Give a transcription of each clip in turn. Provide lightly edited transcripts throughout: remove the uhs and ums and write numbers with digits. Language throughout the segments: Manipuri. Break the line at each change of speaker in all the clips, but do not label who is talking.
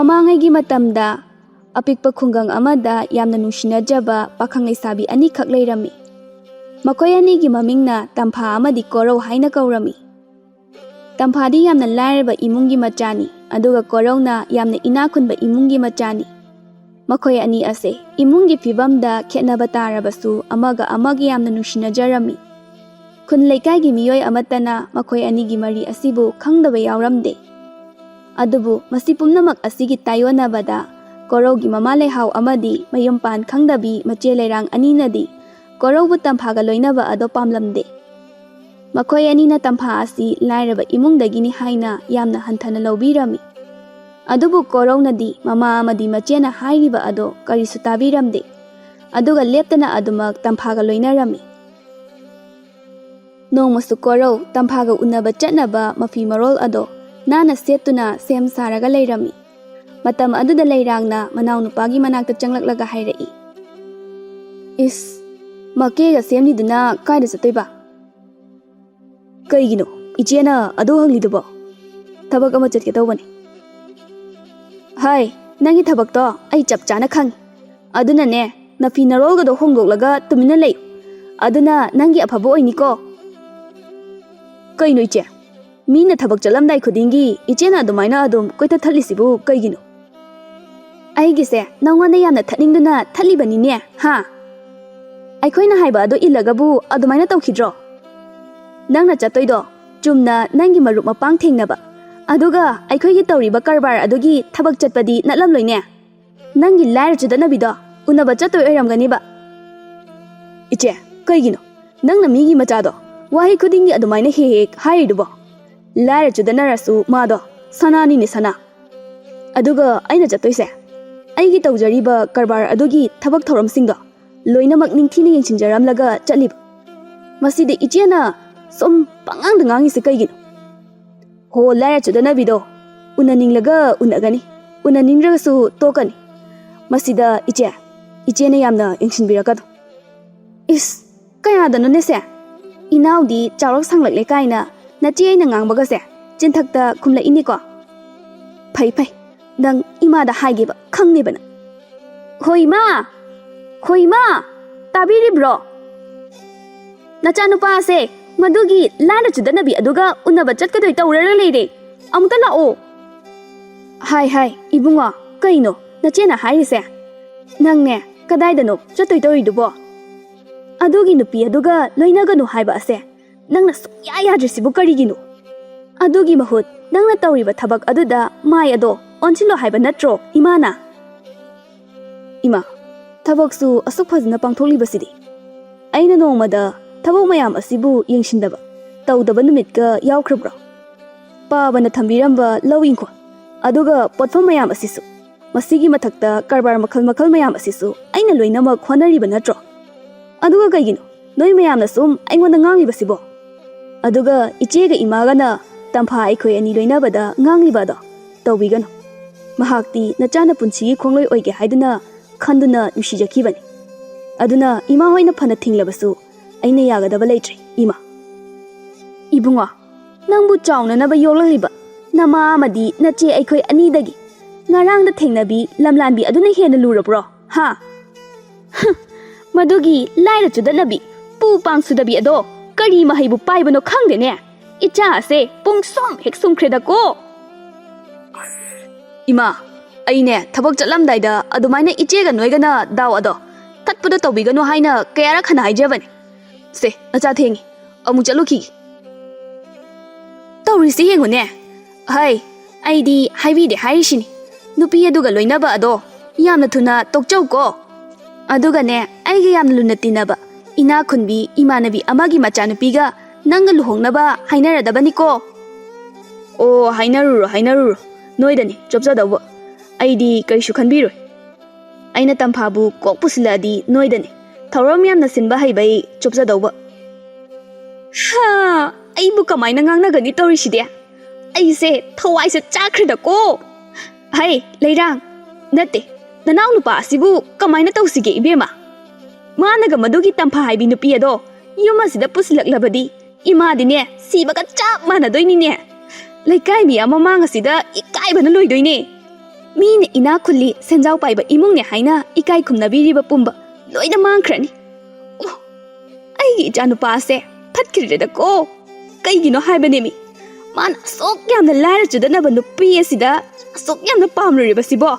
Mamangaygi matamda apikpa khungang amada yamna nungsinajaba pakhang leisabi anikak leirami. Makoy anigi mamingna Tampha amadi Korau haina kaurami. Tamphadi yamna lairaba imungi machani, aduga Korauna yamna inakhunba imungi machani. Makoy ani ase imungi fibamda khetnaba tarabasu amaga amagi yamna nungsinajrami. Khun leikaygi miyoi amatana makoy anigi mari asibu khangdaba yauramde. Adubu masi pumnamak asigi tayonabada Koraugi mama leihau amadi mayumpan khangdabi mache leirang aninadi Koraubu Tamphaga loinaba ado pamlamde. Makoy anina Tampha asi lairaba imungdagini haina yamna hanthana lawbirami. Adubu Koraunadi mama amadi machena hairiba ado karisu tabiramde. Aduga leptana adumak Tamphaga loinarami. Nongmasu Korau Tamphaga unaba chatnaba mafi marol ado nana setuna sem saraga leirami. Matam aduda leirangna manaw nupagi manakta changlaklaga hairai. Is makega semniduna kaida satayba? Kaigino ichena adu hanglidubo. Thabak ama chatke tawbani. Hai, nangi thabak to ai chap chana khangi. Aduna ne nafi narolga do hongdoklaga tumina lei. Aduna nangi afabo oiniko. Kaino iche? Mina thabak chalamdai khudingi ichena adumaina adum koita thalisibu kaigino. Aigise nangwana yamna thatningduna thalibani ne ha. Aikhoina haiba ado ilagabu adumaina tawkhidro. Nangna chatoido chumna nangi marup mapang thengnaba. Aduga aikhoigi tawriba karbar adugi thabak chatpadi natlamloine. Nangi lair chudanabido unaba chatoi oiramganiba. Iche kaigino nangna migi machado wahi khudingi adumaina hek haidubo. Lair chudanarasu mado sanani ni sana. Aduga aina chatoise aigi tawjariba karbar adugi thabak thoramsingdo loinamak ningthina yengsinjaramlaga chatlib. Maside ichena som pangangda ngangise kaigino. Ho lair chudanabido unaninglaga unagani unaningragasu tokani. Masida ichena yamna yengsinbirakado. Is kayadano nese inaudi chawrak sanglakle kaina nachi aina ngangbagase chinthakta khumla iniko. Phai nang imada haigiba khangnibana. Hoima tabiribro. Nachanupa ase madugi lana chudanabi aduga unaba chatkadoi tawrara leire amuta lao. Hai ibunga kaino nachena hairise nangne kadaidano chatoi toridubo. Adugi nupi aduga loinaganu haiba ase nangna sukya yadrisibu karigino. Adugi mahut nangna tawriba thabak aduda mai ado onchilo haiba natro imana. Ima thabaksu asuk phajna pangtholibasidi aina nongmada thabak mayam asibu yengshindaba tawdaba numitka yawkhrabro. Pabana thambiramba lawingko aduga potfam mayam asisu masigi mathakta karbar makhal mayam asisu aina loinama khonariba natro. Aduga kaigino noi mayamna sum aingonda nganglibasibo. Aduga ichega imagana Tampha aikhoi ani loinabada nganglibado tawbigano. Mahakti nachana punchi khongloi oige haiduna khanduna nusijakibani. Aduna ima hoina phana thinglabasu aina yagadaba leitre ima. Ibunga nangbu chawna naba yolangliba nama amadi nache aikhoi anidagi ngarangda thengnabi lamlanbi aduna hena lurabro ha. Madugi laira chudanabi pu pangsudabi ado kari mahaibu paibano khangdene icha ase pungsom heksum kredako. Ima aine thabak chatlamdaida adumaina ichega noigana daw ado tatpuda tawbigano haina kayara khana haijabani. Se acha thengi amu chaluki. Tawrisi yengune. Hai aidi haibide hairishini nupi aduga loinaba ado yamna thuna tokchau ko. Aduga ne aiga yamna luna tinaba ina khunbi imanabi amagi machanupiga nanga luhongnaba hainaradabani ko. O hainaruru noidani chopjadawa aidi kaisu khanbiroi. Aina Tamphabu kok pusiladi noidani thauram yamna sinba haibai chopjadawa. Ha aibu kamaina ngangnagani tawriside aise thawaise chakrida ko. Hai leirang nate nanaw nupa asibu kamaina tawsige ibema. Managa madugi Tampha haibi nupi ado yumasida pusilaklabadi imadine sibaga chap manadoinine. Laikai mi ama mangasida ikaibana loidoine. ꯃꯤꯅ ꯏꯅꯥ ꯈꯨꯜꯂꯤ ꯁꯦꯟꯖꯥꯎ ꯄꯥꯏꯕ ꯏꯃꯨꯡꯅꯦ ꯍꯥꯏꯅ ꯏꯀꯥꯏ ꯈꯨꯝꯅꯕꯤꯔꯤꯕ ꯄꯨꯝꯕ ꯂꯣꯏꯅ ꯃꯥꯡꯈ꯭ꯔꯅꯤ ꯑꯩꯒꯤ ꯏꯆꯥꯅꯨꯄꯥꯁꯦ ꯐꯠꯈꯤꯗ꯭ꯔꯦꯗꯀꯣ ꯀꯩꯒꯤꯅꯣ ꯍꯥꯏꯕꯅꯦꯃꯤ ꯃꯥꯅ ꯑꯁꯨꯛ ꯌꯥꯝꯅ ꯂꯥꯏꯔ ꯆꯨꯗꯅꯕ ꯅꯨꯄꯤ ꯑꯁꯤꯗ ꯑꯁꯨꯛ ꯌꯥꯝꯅ ꯄꯥꯝꯂꯨꯔꯤꯕꯁꯤꯕꯣ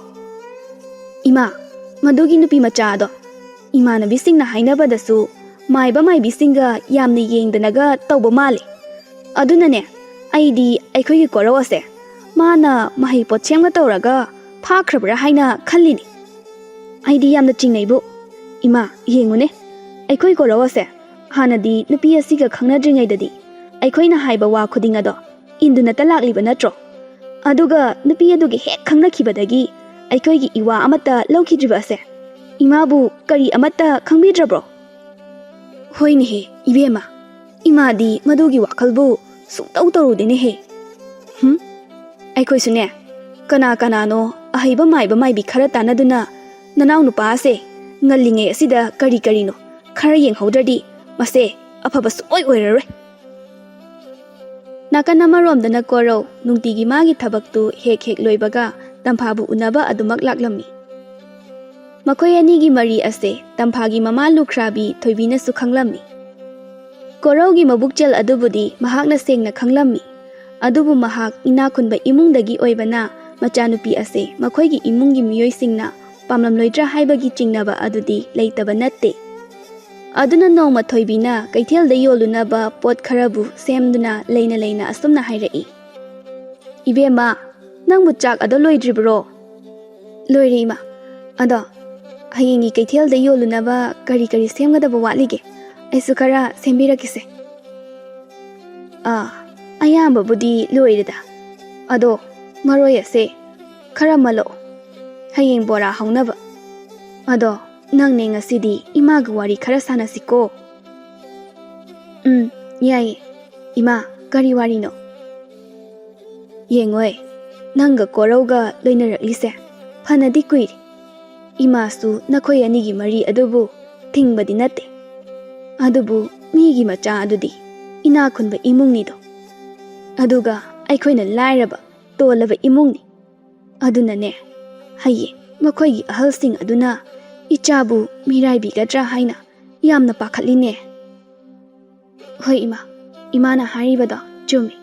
ꯏꯃꯥ ꯃꯗꯨꯒꯤ ꯅꯨꯄꯤ ꯃꯆꯥꯗꯣ ꯏꯃꯥꯟꯅꯕꯤꯁꯤꯡꯅ ꯍꯥꯏꯅꯕꯗꯁꯨ ꯃꯥꯏꯕ ꯃꯥꯏꯕꯤꯁꯤꯡꯒ ꯌꯥꯝꯅ ꯌꯦꯡꯗꯅꯒ ꯇꯧꯕ ꯃꯥꯜꯂꯤ ꯑꯗꯨꯅꯅꯦ ꯑꯩꯗꯤ ꯑꯩꯈꯣꯏꯒꯤ ꯀꯣꯔꯧ ꯑꯁꯦ ꯃꯥꯅ ꯃꯍꯩ ꯄꯣꯠꯁꯦꯝꯒ ꯇꯧꯔꯒ ꯐꯥꯈ꯭ꯔꯕ꯭ꯔꯥ ꯍꯥꯏꯅ ꯈꯜꯂꯤꯅꯤ ꯑꯩꯗꯤ ꯌꯥꯝꯅ ꯆꯤꯡꯅꯩꯕꯨ ꯏꯃꯥ ꯌꯦꯡꯉꯨꯅꯦ ꯑꯩꯈꯣꯏ ꯀꯣꯔꯧ ꯑꯁꯦ ꯍꯥꯟꯅꯗꯤ ꯅꯨꯄꯤ ꯑꯁꯤꯒ ꯈꯪꯅꯗ꯭ꯔꯤꯉꯩꯗꯗꯤ ꯑꯩꯈꯣꯏꯅ ꯍꯥꯏꯕ ꯋꯥ ꯈꯨꯗꯤꯡ ꯑꯗꯣ ꯏꯟꯗꯨꯅꯇ ꯂꯥꯛꯂꯤꯕ ꯅꯠꯇ꯭ꯔꯣ ꯑꯗꯨꯒ ꯅꯨꯄꯤ ꯑꯗꯨꯒꯤ ꯍꯦꯛ ꯈꯪꯅꯈꯤꯕꯗꯒꯤ ꯑꯩꯈꯣꯏꯒꯤ ꯏꯋꯥ ꯑꯃꯠꯇ ꯂꯧꯈꯤꯗ꯭ꯔꯤꯕ ꯑꯁꯦ ꯏꯃꯥꯕꯨ ꯀꯔꯤ ꯑꯃꯠꯇ ꯈꯪꯕꯤꯗ꯭ꯔꯕ꯭ꯔꯣ ꯍꯣꯏꯅꯦꯍꯦ ꯏꯕꯦꯝꯃ ꯏꯃꯥꯗꯤ ꯃꯗꯨꯒꯤ ꯋꯥꯈꯜꯕꯨ ꯁꯨꯡꯇꯧ ꯇꯧꯔꯨꯗꯦꯅꯦꯍꯦ ꯑꯩꯈꯣꯏꯁꯨꯅꯦ ꯀꯅꯥ ꯀꯅꯥꯅꯣ ꯑꯍꯩꯕ ꯃꯥꯏꯕ ꯃꯥꯏꯕꯤ ꯈꯔ ꯇꯥꯟꯅꯗꯨꯅ ꯅꯅꯥꯎ ꯅꯨꯄꯥ ꯑꯁꯦ ꯉꯜꯂꯤꯉꯩ ꯑꯁꯤꯗ ꯀꯔꯤ ꯀꯔꯤꯅꯣ ꯈꯔ ꯌꯦꯡꯍꯧꯗ꯭ꯔꯗꯤ ꯃꯁꯦ ꯑꯐꯕ ꯁꯨꯡꯑꯣꯏ ꯑꯣꯏꯔꯔꯣꯏ ꯅꯥꯀꯟ ꯑꯃꯔꯣꯝꯗꯅ ꯀꯣꯔꯧ ꯅꯨꯡꯇꯤꯒꯤ ꯃꯥꯒꯤ ꯊꯕꯛꯇꯨ ꯍꯦꯛ ꯍꯦꯛ ꯂꯣꯏꯕꯒ ꯇꯝꯐꯥꯕꯨ ꯎꯅꯕ ꯑꯗꯨꯃꯛ ꯂꯥꯛꯂꯝꯃꯤ ꯃꯈꯣꯏ ꯑꯅꯤꯒꯤ ꯃꯔꯤ ꯑꯁꯦ ꯇꯝꯐꯥꯒꯤ ꯃꯃꯥ ꯂꯨꯈ꯭ꯔꯥꯕꯤ ꯊꯣꯏꯕꯤꯅꯁꯨ ꯈꯪꯂꯝꯃꯤ ꯀꯣꯔꯧꯒꯤ ꯃꯕꯨꯛꯆꯦꯜ ꯑꯗꯨꯕꯨꯗꯤ ꯃꯍꯥꯛꯅ ꯁꯦꯡꯅ ꯈꯪꯂꯝꯃꯤ ꯑꯗꯨꯕꯨ ꯃꯍꯥꯛ ꯏꯅꯥꯈꯨꯟꯕ ꯏꯃꯨꯡꯗꯒꯤ ꯑꯣꯏꯕꯅ ꯃꯆꯥꯅꯨꯄꯤ ꯑꯁꯦ ꯃꯈꯣꯏꯒꯤ ꯏꯃꯨꯡꯒꯤ ꯃꯤꯑꯣꯏꯁꯤꯡꯅ ꯄꯥꯝꯂꯝꯂꯣꯏꯗ꯭ꯔꯥ ꯍꯥꯏꯕꯒꯤ ꯆꯤꯡꯅꯕ ꯑꯗꯨꯗꯤ ꯂꯩꯇꯕ ꯅꯠꯇꯦ ꯑꯗꯨꯅ ꯅꯣꯡꯃ ꯊꯣꯏꯕꯤꯅ ꯀꯩꯊꯦꯜꯗ ꯌꯣꯜꯂꯨꯅꯕ ꯄꯣꯠ ꯈꯔꯕꯨ ꯁꯦꯝꯗꯨꯅ ꯂꯩꯅ ꯂꯩꯅ ꯑꯁꯨꯝꯅ ꯍꯥꯏꯔꯛꯏ ꯏꯕꯦꯝꯃ ꯅꯪꯕꯨ ꯆꯥꯛ ꯑꯗꯣ ꯂꯣꯏꯗ꯭ꯔꯤꯕ꯭ꯔꯣ ꯂꯣꯏꯔꯦ ꯏꯃꯥ ꯑꯗꯣ ꯍꯌꯦꯡꯒꯤ ꯀꯩꯊꯦꯜꯗ ꯌꯣꯜꯂꯨꯅꯕ ꯀꯔꯤ ꯀꯔꯤ ꯁꯦꯝꯒꯗꯕ ꯋꯥꯠꯂꯤꯒꯦ ꯑꯩꯁꯨ ꯈꯔ ꯁꯦꯝꯕꯤꯔꯛꯀꯦꯁꯦ ꯑꯌꯥꯝꯕꯕꯨꯗꯤ ꯂꯣꯏꯔꯦꯗ ꯑꯗꯣ ꯃꯔꯣꯏ ꯑꯁꯦ ꯈꯔ ꯃꯜꯂꯛꯑꯣ ꯍꯌꯦꯡ ꯕꯣꯔꯥ ꯍꯧꯅꯕ ꯑꯗꯣ ꯅꯪꯅꯦ ꯉꯁꯤꯗꯤ ꯏꯃꯥꯒ ꯋꯥꯔꯤ ꯈꯔ ꯁꯥꯟꯅꯁꯤꯀꯣ ꯌꯥꯏꯌꯦ ꯏꯃꯥ ꯀꯔꯤ ꯋꯥꯔꯤꯅꯣ ꯌꯦꯡꯉꯣꯏ ꯅꯪꯒ ꯀꯣꯔꯧꯒ ꯂꯣꯏꯅꯔꯛꯂꯤꯁꯦ ꯐꯅꯗꯤ ꯀꯨꯏꯔꯦ ꯏꯃꯥꯁꯨ ꯅꯈꯣꯏ ꯑꯅꯤꯒꯤ ꯃꯔꯤ ꯑꯗꯨꯕꯨ ꯊꯤꯡꯕꯗꯤ ꯅꯠꯇꯦ ꯑꯗꯨꯕꯨ ꯃꯤꯒꯤ ꯃꯆꯥ ꯑꯗꯨꯗꯤ ꯏꯅꯥꯈꯨꯟꯕ ꯏꯃꯨꯡꯅꯤꯗꯣ ꯑꯗꯨꯒ ꯑꯩꯈꯣꯏꯅ ꯂꯥꯏꯔꯕ ꯇꯣꯜꯂꯕ ꯏꯃꯨꯡꯅꯤ ꯑꯗꯨꯅꯅꯦ ꯍꯌꯦꯡ ꯃꯈꯣꯏꯒꯤ ꯑꯍꯜꯁꯤꯡ ꯑꯗꯨꯅ ꯏꯆꯥꯕꯨ ꯃꯤꯔꯥꯏꯕꯤꯒꯗ꯭ꯔꯥ ꯍꯥꯏꯅ ꯌꯥꯝꯅ ꯄꯥꯈꯠꯂꯤꯅꯦ ꯍꯣꯏ ꯏꯃꯥ ꯏꯃꯥꯅ ꯍꯥꯏꯔꯤꯕꯗꯣ ꯆꯨꯝꯃꯤ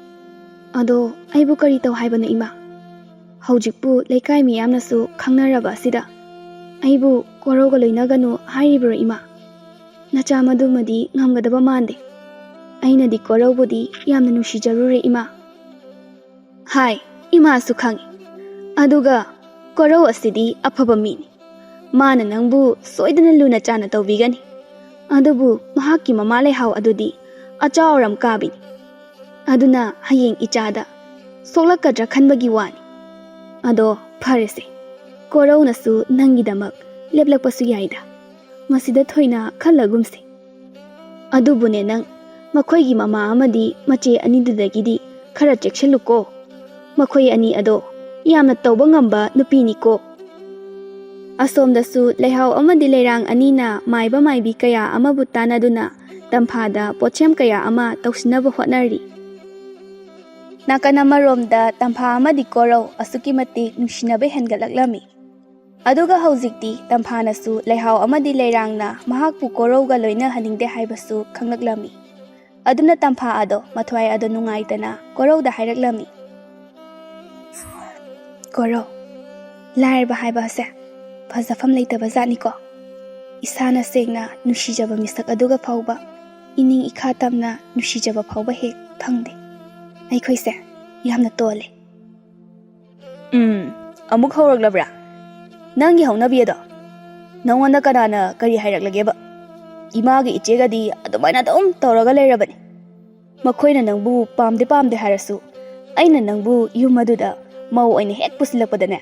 ꯑꯗꯣ ꯑꯩꯕꯨ ꯀꯔꯤ ꯇꯧ ꯍꯥꯏꯕꯅꯣ ꯏꯃꯥ ꯍꯧꯖꯤꯛꯄꯨ ꯂꯩꯀꯥꯏ ꯃꯤꯌꯥꯝꯅꯁꯨ ꯈꯪꯅꯔꯕ ꯑꯁꯤꯗ ꯑꯩꯕꯨ ꯀꯣꯔꯧꯒ ꯂꯣꯏꯅꯒꯅꯨ ꯍꯥꯏꯔꯤꯕ꯭ꯔꯣ ꯏꯃꯥ ꯅꯆꯥ ꯃꯗꯨꯃꯗꯤ ꯉꯝꯒꯗꯕ ꯃꯥꯟꯗꯦ ꯑꯩꯅꯗꯤ ꯀꯣꯔꯧꯕꯨꯗꯤ ꯌꯥꯝꯅ ꯅꯨꯡꯁꯤꯖꯔꯨꯔꯦ ꯏꯃꯥ ꯍꯥꯏ ꯏꯃꯥꯁꯨ ꯈꯪꯉꯤ ꯑꯗꯨꯒ ꯀꯣꯔꯧ ꯑꯁꯤꯗꯤ ꯑꯐꯕ ꯃꯤꯅꯤ ꯃꯥꯅ ꯅꯪꯕꯨ ꯁꯣꯏꯗꯅ ꯂꯨꯅ ꯆꯥꯅ ꯇꯧꯕꯤꯒꯅꯤ ꯑꯗꯨꯕꯨ ꯃꯍꯥꯛꯀꯤ ꯃꯃꯥ ꯂꯩꯍꯥꯎ ꯑꯗꯨꯗꯤ ꯑꯆꯥꯎ ꯑꯔꯝ ꯀꯥꯕꯤꯅꯤ ꯑꯗꯨꯅ ꯍꯌꯦꯡ ꯏꯆꯥꯗ ꯁꯣꯛꯂꯛꯀꯗ꯭ꯔꯥ ꯈꯟꯕꯒꯤ ꯋꯥꯅꯤ ꯑꯗꯣ ꯐꯔꯦꯁꯦ ꯀꯣꯔꯧꯅꯁꯨ ꯅꯪꯒꯤꯗꯃꯛ ꯂꯦꯞꯂꯛꯄꯁꯨ ꯌꯥꯏꯗ ꯃꯁꯤꯗ ꯊꯣꯏꯅ ꯈꯜꯂꯒꯨꯝꯁꯦ ꯑꯗꯨꯕꯨꯅꯦ ꯅꯪ ꯃꯈꯣꯏꯒꯤ ꯃꯃꯥ ꯑꯃꯗꯤ ꯃꯆꯦ ꯑꯅꯤꯗꯨꯗꯒꯤꯗꯤ ꯈꯔ ꯆꯦꯛꯁꯤꯜꯂꯨꯀꯣ ꯃꯈꯣꯏ ꯑꯅꯤ ꯑꯗꯣ ꯌꯥꯝꯅ ꯇꯧꯕ ꯉꯝꯕ ꯅꯨꯄꯤꯅꯤꯀꯣ ꯑꯁꯣꯝꯗꯁꯨ ꯂꯩꯍꯥꯎ ꯑꯃꯗꯤ ꯂꯩꯔꯥꯡ ꯑꯅꯤꯅ ꯃꯥꯏꯕ ꯃꯥꯏꯕꯤ ꯀꯌꯥ ꯑꯃꯕꯨ ꯇꯥꯟꯅꯗꯨꯅ ꯇꯝꯐꯥꯗ ꯄꯣꯠꯁꯦꯝ ꯀꯌꯥ ꯑꯃ ꯇꯧꯁꯤꯟꯅꯕ ꯍꯣꯠꯅꯔꯤ ꯅꯥꯀꯟ ꯑꯃꯔꯣꯝꯗ ꯇꯝꯐꯥ ꯑꯃꯗꯤ ꯀꯣꯔꯧ ꯑꯁꯨꯛꯀꯤ ꯃꯇꯤꯛ ꯅꯨꯡꯁꯤꯅꯕ ꯍꯦꯟꯒꯠꯂꯛꯂꯝꯃꯤ ꯑꯗꯨꯒ ꯍꯧꯖꯤꯛꯇꯤ ꯇꯝꯐꯥꯅꯁꯨ ꯂꯩꯍꯥꯎ ꯑꯃꯗꯤ ꯂꯩꯔꯥꯡꯅ ꯃꯍꯥꯛꯄꯨ ꯀꯣꯔꯧꯒ ꯂꯣꯏꯅꯍꯟꯅꯤꯡꯗꯦ ꯍꯥꯏꯕꯁꯨ ꯈꯪꯂꯛꯂꯝꯃꯤ ꯑꯗꯨꯅ ꯇꯝꯐꯥ ꯑꯗꯣ ꯃꯊ꯭ꯋꯥꯏ ꯑꯗꯣ ꯅꯨꯡꯉꯥꯏꯇꯅ ꯀꯣꯔꯧꯗ ꯍꯥꯏꯔꯛꯂꯝꯃꯤ ꯀꯣꯔꯧ ꯂꯥꯏꯔꯕ ꯍꯥꯏꯕ ꯑꯁꯦ ꯐꯖꯐꯝ ꯂꯩꯇꯕ ꯖꯥꯠꯅꯤꯀꯣ ꯏꯁꯥꯅ ꯁꯦꯡꯅ ꯅꯨꯡꯁꯤꯖꯕ ꯃꯤꯁꯛ ꯑꯗꯨꯒ ꯐꯥꯎꯕ ꯏꯅꯤꯡ ꯏꯈꯥ ꯇꯝꯅ ꯅꯨꯡꯁꯤꯖꯕ ꯐꯥꯎꯕ ꯍꯦꯛ ꯐꯪꯗꯦ ꯑꯩꯈꯣꯏꯁꯦ ꯌꯥꯝꯅ ꯇꯣꯜꯂꯦ
ꯑꯃꯨꯛ ꯍꯧꯔꯛꯂꯕ꯭ꯔꯥ ꯅꯪꯒꯤ ꯍꯧꯅꯕꯤ ꯑꯗꯣ ꯅꯪꯉꯣꯟꯗ ꯀꯅꯥꯅ ꯀꯔꯤ ꯍꯥꯏꯔꯛꯂꯒꯦꯕ ꯏꯃꯥꯒꯤ ꯏꯆꯦꯒꯗꯤ ꯑꯗꯨꯃꯥꯏꯅ ꯑꯗꯨꯝ ꯇꯧꯔꯒ ꯂꯩꯔꯕꯅꯤ ꯃꯈꯣꯏꯅ ꯅꯪꯕු ꯄꯥꯝꯗꯦ ꯄꯥꯝꯗꯦ ꯍꯥꯏꯔꯁꯨ ꯑꯩꯅ ꯅꯪꯕꯨ ꯌꯨꯝ ꯑꯗꯨꯗ ꯃꯧ ꯑꯣꯏꯅ ꯍꯦꯛ ꯄꯨꯁꯤꯜꯂꯛꯄꯗꯅꯦ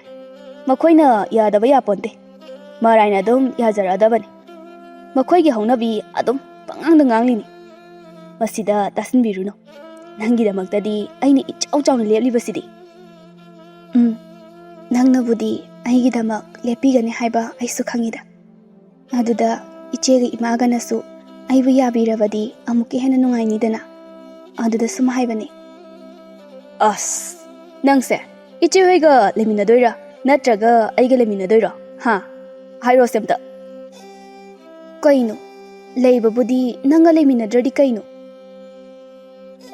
ꯃꯈꯣꯏꯅ ꯌꯥꯗꯕ ꯌꯥꯄꯣꯟꯇꯦ ꯃꯔꯥꯏꯅ ꯑꯗꯨꯝ ꯌꯥꯖꯔꯛꯑꯗꯕꯅꯤ ꯃꯈꯣꯏꯒꯤ ꯍꯧꯅꯕꯤ ꯑꯗꯨꯝ ꯄꯉꯥꯡꯗ ꯉꯥꯡꯂꯤꯅꯤ ꯃꯁꯤꯗ ꯇꯥꯁꯤꯟꯕꯤꯔꯨꯅꯨ ꯅꯪꯒꯤꯗꯃꯛꯇꯗꯤ ꯑꯩꯅ ꯏꯆꯥꯎ ꯆꯥꯎꯅ ꯂꯦꯞꯂꯤꯕꯁꯤꯗꯤ
ꯅꯪꯅꯕꯨꯗꯤ ꯑꯩꯒꯤꯗꯃꯛ ꯂꯦꯞꯄꯤꯒꯅꯤ ꯍꯥꯏꯕ ꯑꯩꯁꯨ ꯈꯪꯉꯤꯗ ꯑꯗꯨꯗ ꯏꯆꯦꯒ ꯏꯃꯥꯒꯅꯁꯨ ꯑꯩꯕꯨ ꯌꯥꯕꯤꯔꯕꯗꯤ ꯑꯃꯨꯛꯀ ꯍꯦꯟꯅ ꯅꯨꯡꯉꯥꯏꯅꯤꯗꯅ ꯑꯗꯨꯗ ꯁꯨꯝ ꯍꯥꯏꯕꯅꯤ
ꯑꯁ ꯅꯪꯁꯦ ꯏꯆꯦ ꯍꯣꯏꯒ ꯂꯩꯃꯤꯟꯅꯗꯣꯏꯔꯥ नत्रगा अइगा लेमिनदोइरो हा हाइरो सेमता कइनो लेबबुदी नंगा लेमिनद्रदि कइनो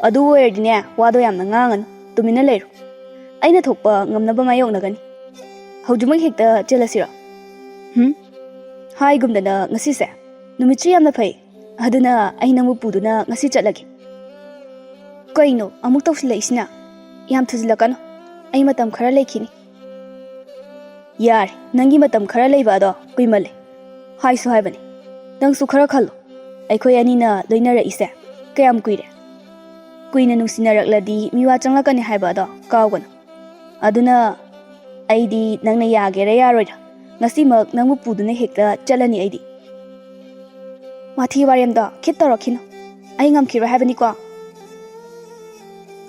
अदु ओइरदिने वादो यामना ngangan तुमिना लेरो अइना थोकपा ngamnaba मायोगनगनि हौजुमक हेक्ता चेलसिरो हाइगुमदना ngasi se numitri yamna phai aduna aina mu puduna ngasi chatlagi kaino amuk tawsilaisina yam thuzilakano ai matam khara lekhini yar nangi matam khara leiba do kuimale hai su haibani nang su khara khalo ai khoi ani na loinara ise kayam kuire kuina nusinaраkladi miwa changlakani haiba do kawgano aduna aidi nangna yagera yaroida ngasi mak nangmu puduna hekta chalani aidi Mathi warem da khit tarakhino ai ngam khira habani ko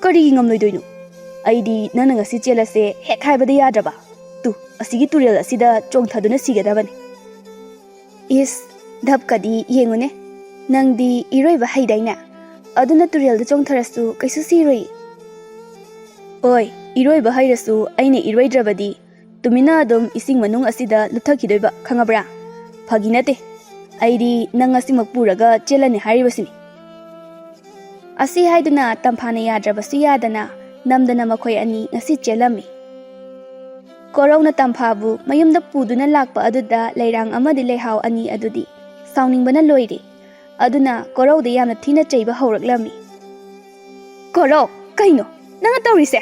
kari ngam loidoino aidi nana ngasi chelase hek haibada yadraba tu asigi turel asida chongthaduna sigadabani is dhabkadi yengune nangdi iroiba haidaina aduna turel da chongtharasu kaisu siroi oi iroiba hairasu aine iroidrabadi tumina adum ising manung asida luthakhidoiba khangabra phaginate aidi nang asimak puraga chelani haribasini asi haiduna tamphana yadrabasu yadana namdana makhoi ani ngasi chelami korona tamphabu mayumda puduna lakpa aduda leirang amadi lehaw ani adudi sauningbana loire aduna korowda yamna thina cheiba hawraklami koro kaino nanga tawrise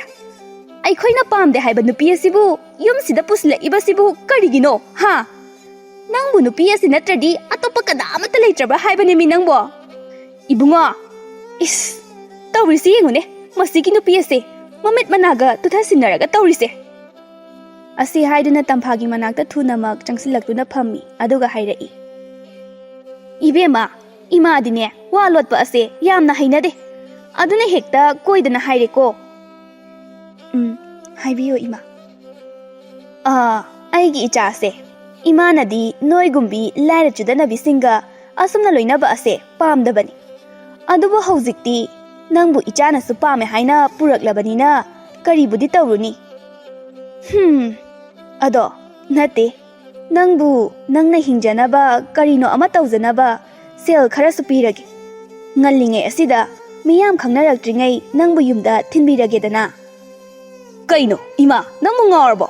ai khoina pamde haiba nupi asibu yum sida pusla ibasibu karigino ha nangbu nupi asi natradi atopa kada amata leitraba haibane mi nangbo ibunga is tawrisi yengune masigi nupi ase mamit managa tuthasinaraga tawrise asi haiduna tamphagi manakta thunamak changsilaktuna phammi aduga hairai ibema ima adine wa lotpa ase yamna hainade aduna hekta koidana haireko haibiyo ima aigi icha ase imanadi noigumbi laira chudana bisinga asumna loinaba ase pamdabani adubu hauzikti nangbu ichana su pame haina puraklabanina karibudi tawruni ado nate nangbu nangna hingjanaba karino ama tawjanaba sel khara su pirage ngallinge asida miyam khangnarakdringai nangbu yumda thinbiragedana kaino ima nangmu ngawrbo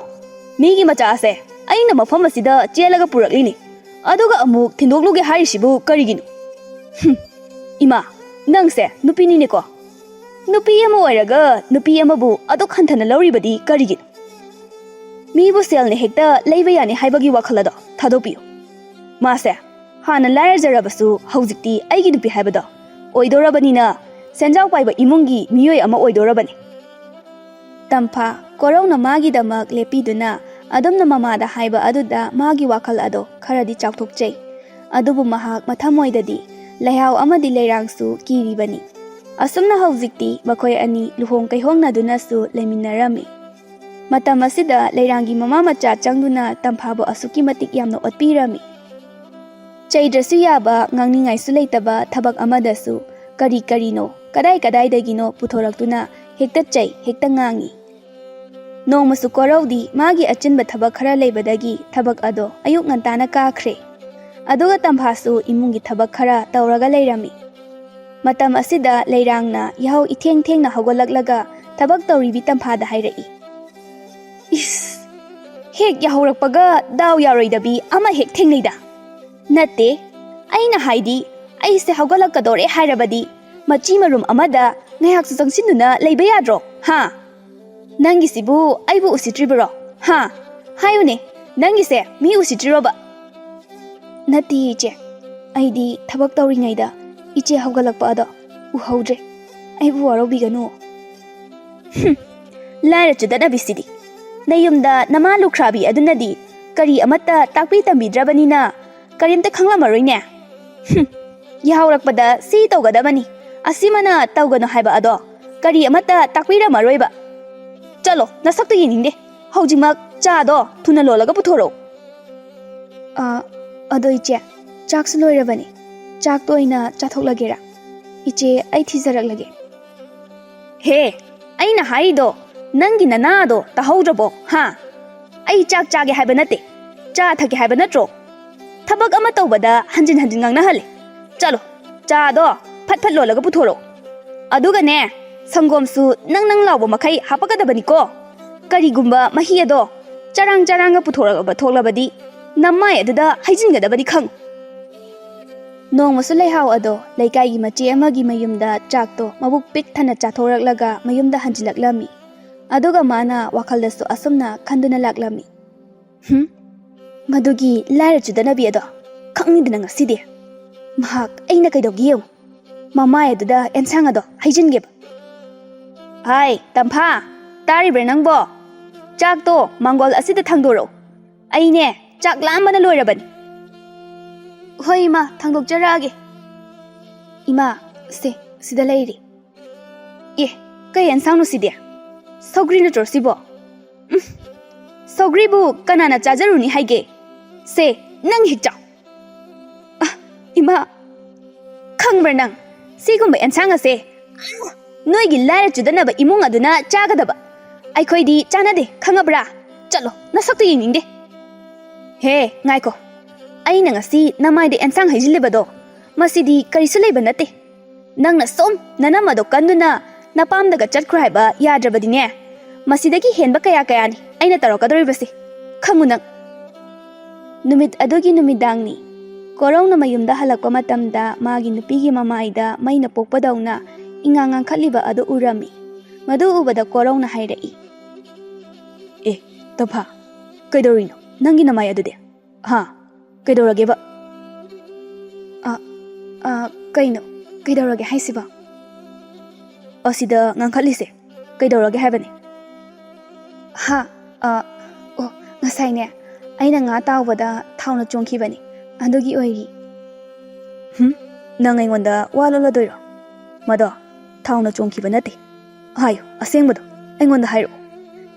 migi macha ase aina mafam asida chelaga puraklini aduga amuk thindokluge hairisibu karigino ima nangse nupini ne ko nupi ama oiraga nupi amabu adu khanthana lawribadi karigino mibu selne hekta leiba yani haibagi wakhalado thadopiyo mase hana laira jarabasu haujikti aigi nupi haibado oidorabani senjau paiba imungi miyoi ama oidorabani tampha korona magi damak lepiduna adamna mamada haiba aduda magi wakhal ado kharadi chakthokchei adubu mahak mathamoidadi lehaw amadi leirangsu kiribani asumna haujikti makhoi ani luhong kaihongna dunasu leminarami matam asida leirangi mama macha changduna tamphabu asuki matik yamna otpirami chaidrasu yaba ngangningai su leitaba thabak amadasu kari karino kadai kadai dagino puthoraktuna hekta chai hekta ngangi nongmasu korowdi magi achinba thabak khara leibadagi thabak ado ayuk ngantana kakhre aduga tamphasu imungi thabak khara tawraga leirami matam asida leirangna yaw itheng thengna hogolaklaga thabak tawribi tamphada hairai is hek yahawrakpaga daw yaroidabi ama hek thengneida natte aina haidi aise hogolakadore hairabadi machi marum amada ngayak su changsinuna leiba yadro ha nangi sibu aibu usitribro ha hayune nangi se mi usitriroba nati che aidi thabak tawringaida iche hawgalakpa ada uhaudre aibu warobiganu laira chudana bisidi nayumda nama lukhrabi adunadi kari amata takpi tambidrabanina karimta khanglamaroi yahawrakpada si tawgadabani asimana tawgano haiba ado kari amata takpiramaroiba chalo nasakto yeningde haujimak cha do thuna lolaga puthoro ado iche chak su loirabani chak to ina chathoklagera iche ai thizaraklage he aina haido nangi nana do tahaudrabo ha ꯑꯩ ꯆꯥꯛ ꯆꯥꯒꯦ ꯍꯥꯏꯕ ꯅꯠꯇꯦ ꯆꯥ ꯊꯛꯀꯦ ꯍꯥꯏꯕ ꯅꯠꯇ꯭ꯔꯣ ꯊꯕꯛ ꯑꯃ ꯇꯧꯕꯗ ꯍꯟꯖꯤꯟ ꯍꯟꯖꯤꯟ ꯉꯥꯡꯅꯍꯜꯂꯦ ꯆꯠꯂꯣ ꯆꯥꯗꯣ ꯐꯠ ꯐꯠ ꯂꯣꯜꯂꯒ ꯄꯨꯊꯣꯔꯛꯑꯣ ꯑꯗꯨꯒꯅꯦ ꯁꯪꯒꯣꯝꯁꯨ ꯅꯪ ꯂꯥꯎꯕ ꯃꯈꯩ ꯍꯥꯄꯛꯀꯗꯕꯅꯤꯀꯣ ꯀꯔꯤꯒꯨꯝꯕ ꯃꯍꯤ ꯑꯗꯣ ꯆꯔꯥꯡꯒ ꯄꯨꯊꯣꯔꯛꯑꯕ ꯊꯣꯛꯂꯕꯗꯤ ꯅꯃꯥꯏ ꯑꯗꯨꯗ ꯍꯩꯖꯤꯟꯒꯗꯕꯅꯤ ꯈꯪ ꯅꯣꯡꯃꯁꯨ ꯂꯩꯍꯥꯎ ꯑꯗꯣ ꯂꯩꯀꯥꯏꯒꯤ ꯃꯆꯦ ꯑꯃꯒꯤ ꯃꯌꯨꯝꯗ ꯆꯥꯛꯇꯣ ꯃꯕꯨꯛ ꯄꯤꯛ ꯊꯟꯅ ꯆꯥꯊꯣꯔꯛꯂꯒ ꯃꯌꯨꯝꯗ ꯍꯟꯖꯤꯜꯂꯛꯂꯝꯃꯤ ꯑꯗꯨꯒ ꯃꯥꯅ ꯋꯥꯈꯜꯗꯁꯨ ꯑꯁꯨꯝꯅ ꯈꯟꯗꯨꯅ ꯂꯥꯛꯂꯝꯃꯤ ꯃꯗꯨꯒꯤ ꯂꯥꯏꯔ ꯆꯨꯗꯅꯕꯤ ꯑꯗꯣ ꯈꯪꯅꯤꯗꯅ ꯉꯁꯤꯗꯤ ꯃꯍꯥꯛ ꯑꯩꯅ ꯀꯩꯗꯧꯒꯦ ꯌꯦꯡꯉꯨ ꯃꯃꯥꯏ ꯑꯗꯨꯗ ꯑꯦꯟꯁꯥꯡ ꯑꯗꯣ ꯍꯩꯖꯤꯟꯒꯦꯕ ꯍꯥꯏ ꯇꯝꯐꯥ ꯇꯥꯔꯤꯕ꯭ꯔꯥ ꯅꯪꯕꯣ ꯆꯥꯛꯇꯣ ꯃꯥꯡꯒꯣꯜ ꯑꯁꯤꯗ ꯊꯥꯡꯗꯣꯔꯛꯎ ꯑꯩꯅꯦ ꯆꯥꯛ ꯂꯥꯝꯕꯅ ꯂꯣꯏꯔꯕꯅꯤ ꯍꯣꯏ ꯏꯃꯥ ꯊꯥꯡꯗꯣꯛꯆꯔꯛꯑꯒꯦ ꯏꯃꯥ ꯁꯤꯗ ꯂꯩꯔꯤ ꯑꯦ ꯀꯩ ꯑꯦꯟꯁꯥꯡꯅꯣ ꯁꯤꯗꯤ ꯁꯧꯒ꯭ꯔꯤ ꯅꯠꯇ꯭ꯔꯣ ꯁꯤꯕꯣ ꯁꯧꯒ꯭ꯔꯤꯕꯨ ꯀꯅꯥꯅ ꯆꯥꯖꯔꯨꯅꯤ ꯍꯥꯏꯒꯦ ꯁꯦ ꯅꯪ ꯍꯦꯛ ꯆꯥꯎ ꯏꯃꯥ ꯈꯪꯕ꯭ꯔꯥ ꯅꯪ ꯁꯤꯒꯨꯝꯕ ꯑꯦꯟꯁꯥꯡ ꯑꯁꯦ ꯅꯣꯏꯒꯤ ꯂꯥꯏꯔ ꯆꯨꯗꯅꯕ ꯏꯃꯨꯡ ꯑꯗꯨꯅ ꯆꯥꯒꯗꯕ ꯑꯩꯈꯣꯏꯗꯤ ꯆꯥꯅꯗꯦ ꯈꯪꯉꯕ꯭ꯔꯥ ꯆꯠꯂꯣ ꯅꯁꯛꯇꯣ ꯌꯦꯡꯅꯤꯡꯗꯦ ꯍꯦ ꯉꯥꯏꯈꯣ ꯑꯩꯅ ꯉꯁꯤ ꯅꯃꯥꯏꯗ ꯑꯦꯟꯁꯥꯡ ꯍꯩꯖꯤꯜꯂꯤꯕꯗꯣ ꯃꯁꯤꯗꯤ ꯀꯔꯤꯁꯨ ꯂꯩꯕ ꯅꯠꯇꯦ ꯅꯪꯅ ꯁꯨꯝ ꯅꯅꯝꯃꯗꯣ ꯀꯟꯗꯨꯅ ꯅꯄꯥꯝꯗꯒ ꯆꯠꯈ꯭ꯔꯣ ꯍꯥꯏꯕ ꯌꯥꯗ꯭ꯔꯕꯗꯤꯅꯦ ꯃꯁꯤꯗꯒꯤ ꯍꯦꯟꯕ ꯀꯌꯥꯅꯤ ꯑꯩꯅ ꯇꯧꯔꯛꯀꯗꯧꯔꯤꯕꯁꯦ ꯈꯪꯉꯨ ꯅꯪ ꯅꯨꯃꯤꯠ ꯑꯗꯨꯒꯤ ꯅꯨꯃꯤꯗꯥꯡꯅꯤ ꯀꯣꯔꯧꯅ ꯃꯌꯨꯝꯗ ꯍꯜꯂꯛꯄ ꯃꯇꯝꯗ ꯃꯥꯒꯤ ꯅꯨꯄꯤꯒꯤ ꯃꯃꯥꯏꯗ ꯃꯩꯅ ꯄꯣꯛꯄꯗꯧꯅ ꯏꯉꯥꯡ ꯉꯥꯡꯈꯠꯂꯤꯕ ꯑꯗꯨ ꯎꯔꯝꯃꯤ ꯃꯗꯨ ꯎꯕꯗ ꯀꯣꯔꯧꯅ ꯍꯥꯏꯔꯛꯏ ꯑꯦ ꯇꯝꯐꯥ ꯀꯩꯗꯧꯔꯤꯅꯣ ꯅꯪꯒꯤ ꯅꯃꯥꯏ ꯑꯗꯨꯗꯤ ꯀꯩꯗꯧꯔꯒꯦꯕ ꯀꯩꯗꯧꯔꯒꯦ ꯍꯥꯏꯁꯤꯕ ꯑꯁꯤꯗ ꯉꯥꯡꯈꯠꯂꯤꯁꯦ ꯀꯩꯗꯧꯔꯒꯦ ꯍꯥꯏꯕꯅꯤ ꯉꯁꯥꯏꯅꯦ ꯑꯩꯅ ꯉꯥ ꯇꯥꯎꯕꯗ ꯊꯥꯎꯅ ꯆꯣꯡꯈꯤꯕꯅꯤ ꯑꯗꯨꯒꯤ ꯑꯣꯏꯔꯤ ꯅꯪ ꯑꯩꯉꯣꯟꯗ ꯋꯥ ꯂꯣꯜꯂꯗꯣꯏꯔꯣ ꯃꯗꯣ ꯊꯥꯎꯅ ꯆꯣꯡꯈꯤꯕ ꯅꯠꯇꯦ ꯍꯥꯏꯌꯨ ꯑꯁꯦꯡꯕꯗꯣ ꯑꯩꯉꯣꯟꯗ ꯍꯥꯏꯔꯛꯑꯣ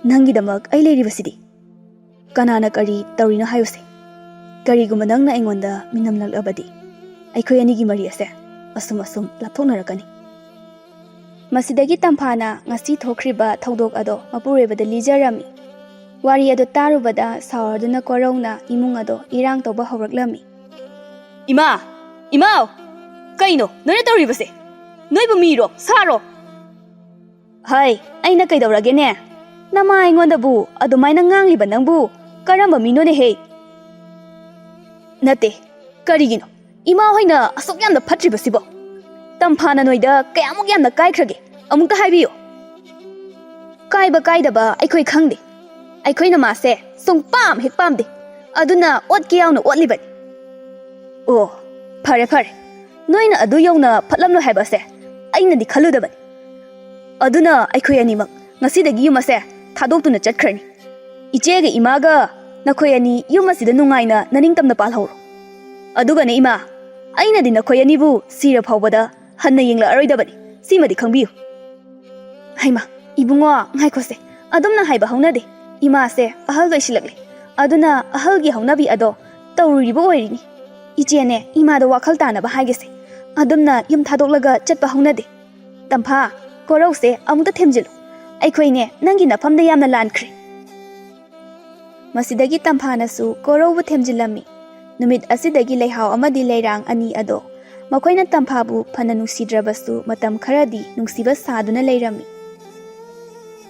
ꯅꯪꯒꯤꯗꯃꯛ ꯑꯩ ꯂꯩꯔꯤꯕꯁꯤꯗꯤ ꯀꯅꯥꯅ ꯀꯔꯤ ꯇꯧꯔꯤꯅꯣ ꯍꯥꯏꯌꯨꯁꯦ ꯀꯔꯤꯒꯨꯝꯕ ꯅꯪꯅ ꯑꯩꯉꯣꯟꯗ ꯃꯤꯅꯝꯂꯛꯂꯕꯗꯤ ꯑꯩꯈꯣꯏ ꯑꯅꯤꯒꯤ ꯃꯔꯤ ꯑꯁꯦ ꯑꯁꯨꯝ ꯂꯥꯞꯊꯣꯛꯅꯔꯛꯀꯅꯤ ꯃꯁꯤꯗꯒꯤ ꯇꯝꯐꯥꯅ ꯉꯁꯤ ꯊꯣꯛꯈ꯭ꯔꯤꯕ ꯊꯧꯗꯣꯛ ꯑꯗꯣ ꯃꯄꯨꯔꯣꯏꯕꯗ ꯂꯤꯖꯔꯝꯃꯤ ꯋꯥꯔꯤ ꯑꯗꯨ ꯇꯥꯔꯨꯕꯗ ꯁꯥꯎꯔꯗꯨꯅ ꯀꯣꯔꯧꯅ ꯏꯃꯨꯡ ꯑꯗꯣ ꯏꯔꯥꯡ ꯇꯧꯕ ꯍꯧꯔꯛꯂꯝꯃꯤ ꯏꯃꯥꯎ ꯀꯩꯅꯣ ꯅꯣꯏꯅ ꯇꯧꯔꯤꯕꯁꯦ ꯅꯣꯏꯕꯨ ꯃꯤꯔꯣ ꯁꯥꯔꯣ ꯍꯥꯏ ꯑꯩꯅ ꯀꯩꯗꯧꯔꯒꯦꯅꯦ ꯅꯃꯥ ꯑꯩꯉꯣꯟꯗꯕꯨ ꯑꯗꯨꯃꯥꯏꯅ ꯉꯥꯡꯂꯤꯕ ꯅꯪꯕꯨ ꯀꯔꯝꯕ ꯃꯤꯅꯣꯅꯦꯍꯦ ꯅꯠꯇꯦ ꯀꯔꯤꯒꯤꯅꯣ ꯏꯃꯥ ꯍꯣꯏꯅ ꯑꯁꯨꯛ ꯌꯥꯝꯅ ꯐꯠꯇ꯭ꯔꯤꯕꯁꯤꯕꯣ ꯇꯝꯐꯥꯅ ꯅꯣꯏꯗ ꯀꯌꯥꯃꯨꯛ ꯌꯥꯝꯅ ꯀꯥꯏꯈ꯭ꯔꯒꯦ ꯑꯃꯨꯛꯇ ꯍꯥꯏꯕꯤꯌꯨ ꯀꯥꯏꯕ ꯀꯥꯏꯗꯕ ꯑꯩꯈꯣꯏ ꯈꯪꯗꯦ ꯑꯩꯈꯣꯏꯅ ꯃꯥꯁꯦ ꯁꯨꯡꯄꯥꯝ ꯍꯦꯛ ꯄꯥꯝꯗꯦ ꯑꯗꯨꯅ ꯑꯣꯠꯀꯦ ꯌꯥꯎꯅ ꯑꯣꯠꯂꯤꯕꯅꯤ ꯑꯣ ꯐꯔꯦ ꯅꯣꯏꯅ ꯑꯗꯨ ꯌꯧꯅ ꯐꯠꯂꯝꯂꯣꯏ ꯍꯥꯏꯕꯁꯦ ꯑꯩꯅꯗꯤ ꯈꯜꯂꯨꯗꯕꯅꯤ ꯑꯗꯨꯅ ꯑꯩꯈꯣꯏ ꯑꯅꯤꯃꯛ ꯉꯁꯤꯗꯒꯤ ꯌꯨꯝ ꯑꯁꯦ ꯊꯥꯗꯣꯛꯇꯨꯅ ꯆꯠꯈ꯭ꯔꯅꯤ ꯏꯆꯦꯒ ꯏꯃꯥꯒ ꯅꯈꯣꯏ ꯑꯅꯤ ꯌꯨꯝ ꯑꯁꯤꯗ ꯅꯨꯡꯉꯥꯏꯅ ꯅꯅꯤꯡꯇꯝꯅ ꯄꯥꯜꯍꯧꯔꯣ ꯑꯗꯨꯒꯅꯦ ꯏꯃꯥ ꯑꯩꯅꯗꯤ ꯅꯈꯣꯏ ꯑꯅꯤꯕꯨ ꯁꯤꯔ ꯐꯥꯎꯕꯗ ꯍꯟꯅ ꯌꯦꯡꯂꯛꯑꯔꯣꯏꯗꯕꯅꯤ ꯁꯤꯃꯗꯤ ꯈꯪꯕꯤꯌꯨ ꯍꯩꯃꯥ ꯏꯕꯨꯡꯉꯣ ꯉꯥꯏꯈꯣꯁꯦ ꯑꯗꯨꯝꯅ ꯍꯥꯏꯕ ꯍꯧꯅꯗꯦ ꯏꯃꯥꯁꯦ ꯑꯍꯜ ꯑꯣꯏꯁꯤꯜꯂꯛꯂꯦ ꯑꯗꯨꯅ ꯑꯍꯜꯒꯤ ꯍꯧꯅꯕꯤ ꯑꯗꯣ ꯇꯧꯔꯨꯔꯤꯕ ꯑꯣꯏꯔꯤꯅꯤ ꯏꯆꯦꯅꯦ ꯏꯃꯥꯗ ꯋꯥꯈꯜ ꯇꯥꯅꯕ ꯍꯥꯏꯒꯦꯁꯦ ꯑꯗꯨꯝꯅ ꯌꯨꯝ ꯊꯥꯗꯣꯛꯂꯒ ꯆꯠꯄ ꯍꯧꯅꯗꯦ ꯇꯝꯐꯥ ꯀꯣꯔꯧꯁꯦ ꯑꯃꯨꯛꯇ ꯊꯦꯝꯖꯤꯜꯂꯨ ꯑꯩꯈꯣꯏꯅꯦ ꯅꯪꯒꯤ ꯅꯐꯝꯗ ꯌꯥꯝꯅ ꯂꯥꯟꯈ꯭ꯔꯦ ꯃꯁꯤꯗꯒꯤ ꯇꯝꯐꯥꯅꯁꯨ ꯀꯣꯔꯧꯕꯨ ꯊꯦꯝꯖꯤꯜꯂꯝꯃꯤ ꯅꯨꯃꯤꯠ ꯑꯁꯤꯗꯒꯤ ꯂꯩꯍꯥꯎ ꯑꯃꯗꯤ ꯂꯩꯔꯥꯡ ꯑꯅꯤ ꯑꯗꯣ ꯃꯈꯣꯏꯅ ꯇꯝꯐꯥꯕꯨ ꯐꯅ ꯅꯨꯡꯁꯤꯗ꯭ꯔꯕꯁꯨ ꯃꯇꯝ ꯈꯔꯗꯤ ꯅꯨꯡꯁꯤꯕ ꯁꯥꯗꯨꯅ ꯂꯩꯔꯝꯃꯤ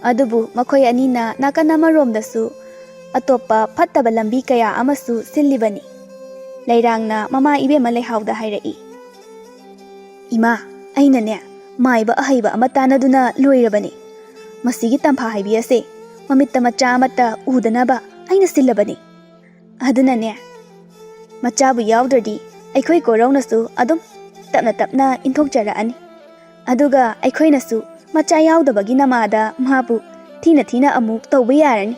ꯑꯗꯨꯕꯨ ꯃꯈꯣꯏ ꯑꯅꯤꯅ ꯅꯥꯀꯟ ꯑꯃꯔꯣꯝꯗꯁꯨ ꯑꯇꯣꯞꯄ ꯐꯠꯇꯕ ꯂꯝꯕꯤ ꯀꯌꯥ ꯑꯃꯁꯨ ꯁꯤꯜꯂꯤꯕꯅꯤ ꯂꯩꯔꯥꯡꯅ ꯃꯃꯥ ꯏꯕꯦꯝꯃ ꯂꯩꯍꯥꯎꯗ ꯍꯥꯏꯔꯛꯏ ꯏꯃꯥ ꯑꯩꯅꯅꯦ ꯃꯥꯏꯕ ꯑꯍꯩꯕ ꯑꯃ ꯇꯥꯟꯅꯗꯨꯅ ꯂꯣꯏꯔꯕꯅꯤ ꯃꯁꯤꯒꯤ ꯇꯝꯐꯥ ꯍꯥꯏꯕꯤ ꯑꯁꯦ ꯃꯃꯤꯠꯇ ꯃꯆꯥ ꯑꯃꯠꯇ ꯎꯗꯅꯕ ꯑꯩꯅ ꯁꯤꯜꯂꯕꯅꯤ ꯑꯗꯨꯅꯅꯦ ꯃꯆꯥꯕꯨ ꯌꯥꯎꯗ꯭ꯔꯗꯤ ꯑꯩꯈꯣꯏ ꯀꯣꯔꯧꯅꯁꯨ ꯑꯗꯨꯝ ꯇꯞꯅ ꯏꯟꯊꯣꯛꯆꯔꯛꯑꯅꯤ ꯑꯗꯨꯒ ꯑꯩꯈꯣꯏꯅꯁꯨ ꯃꯆꯥ ꯌꯥꯎꯗꯕꯒꯤ ꯅꯃꯥꯗ ꯃꯥꯕꯨ ꯊꯤꯅ ꯑꯃꯨꯛ ꯇꯧꯕ ꯌꯥꯔꯅꯤ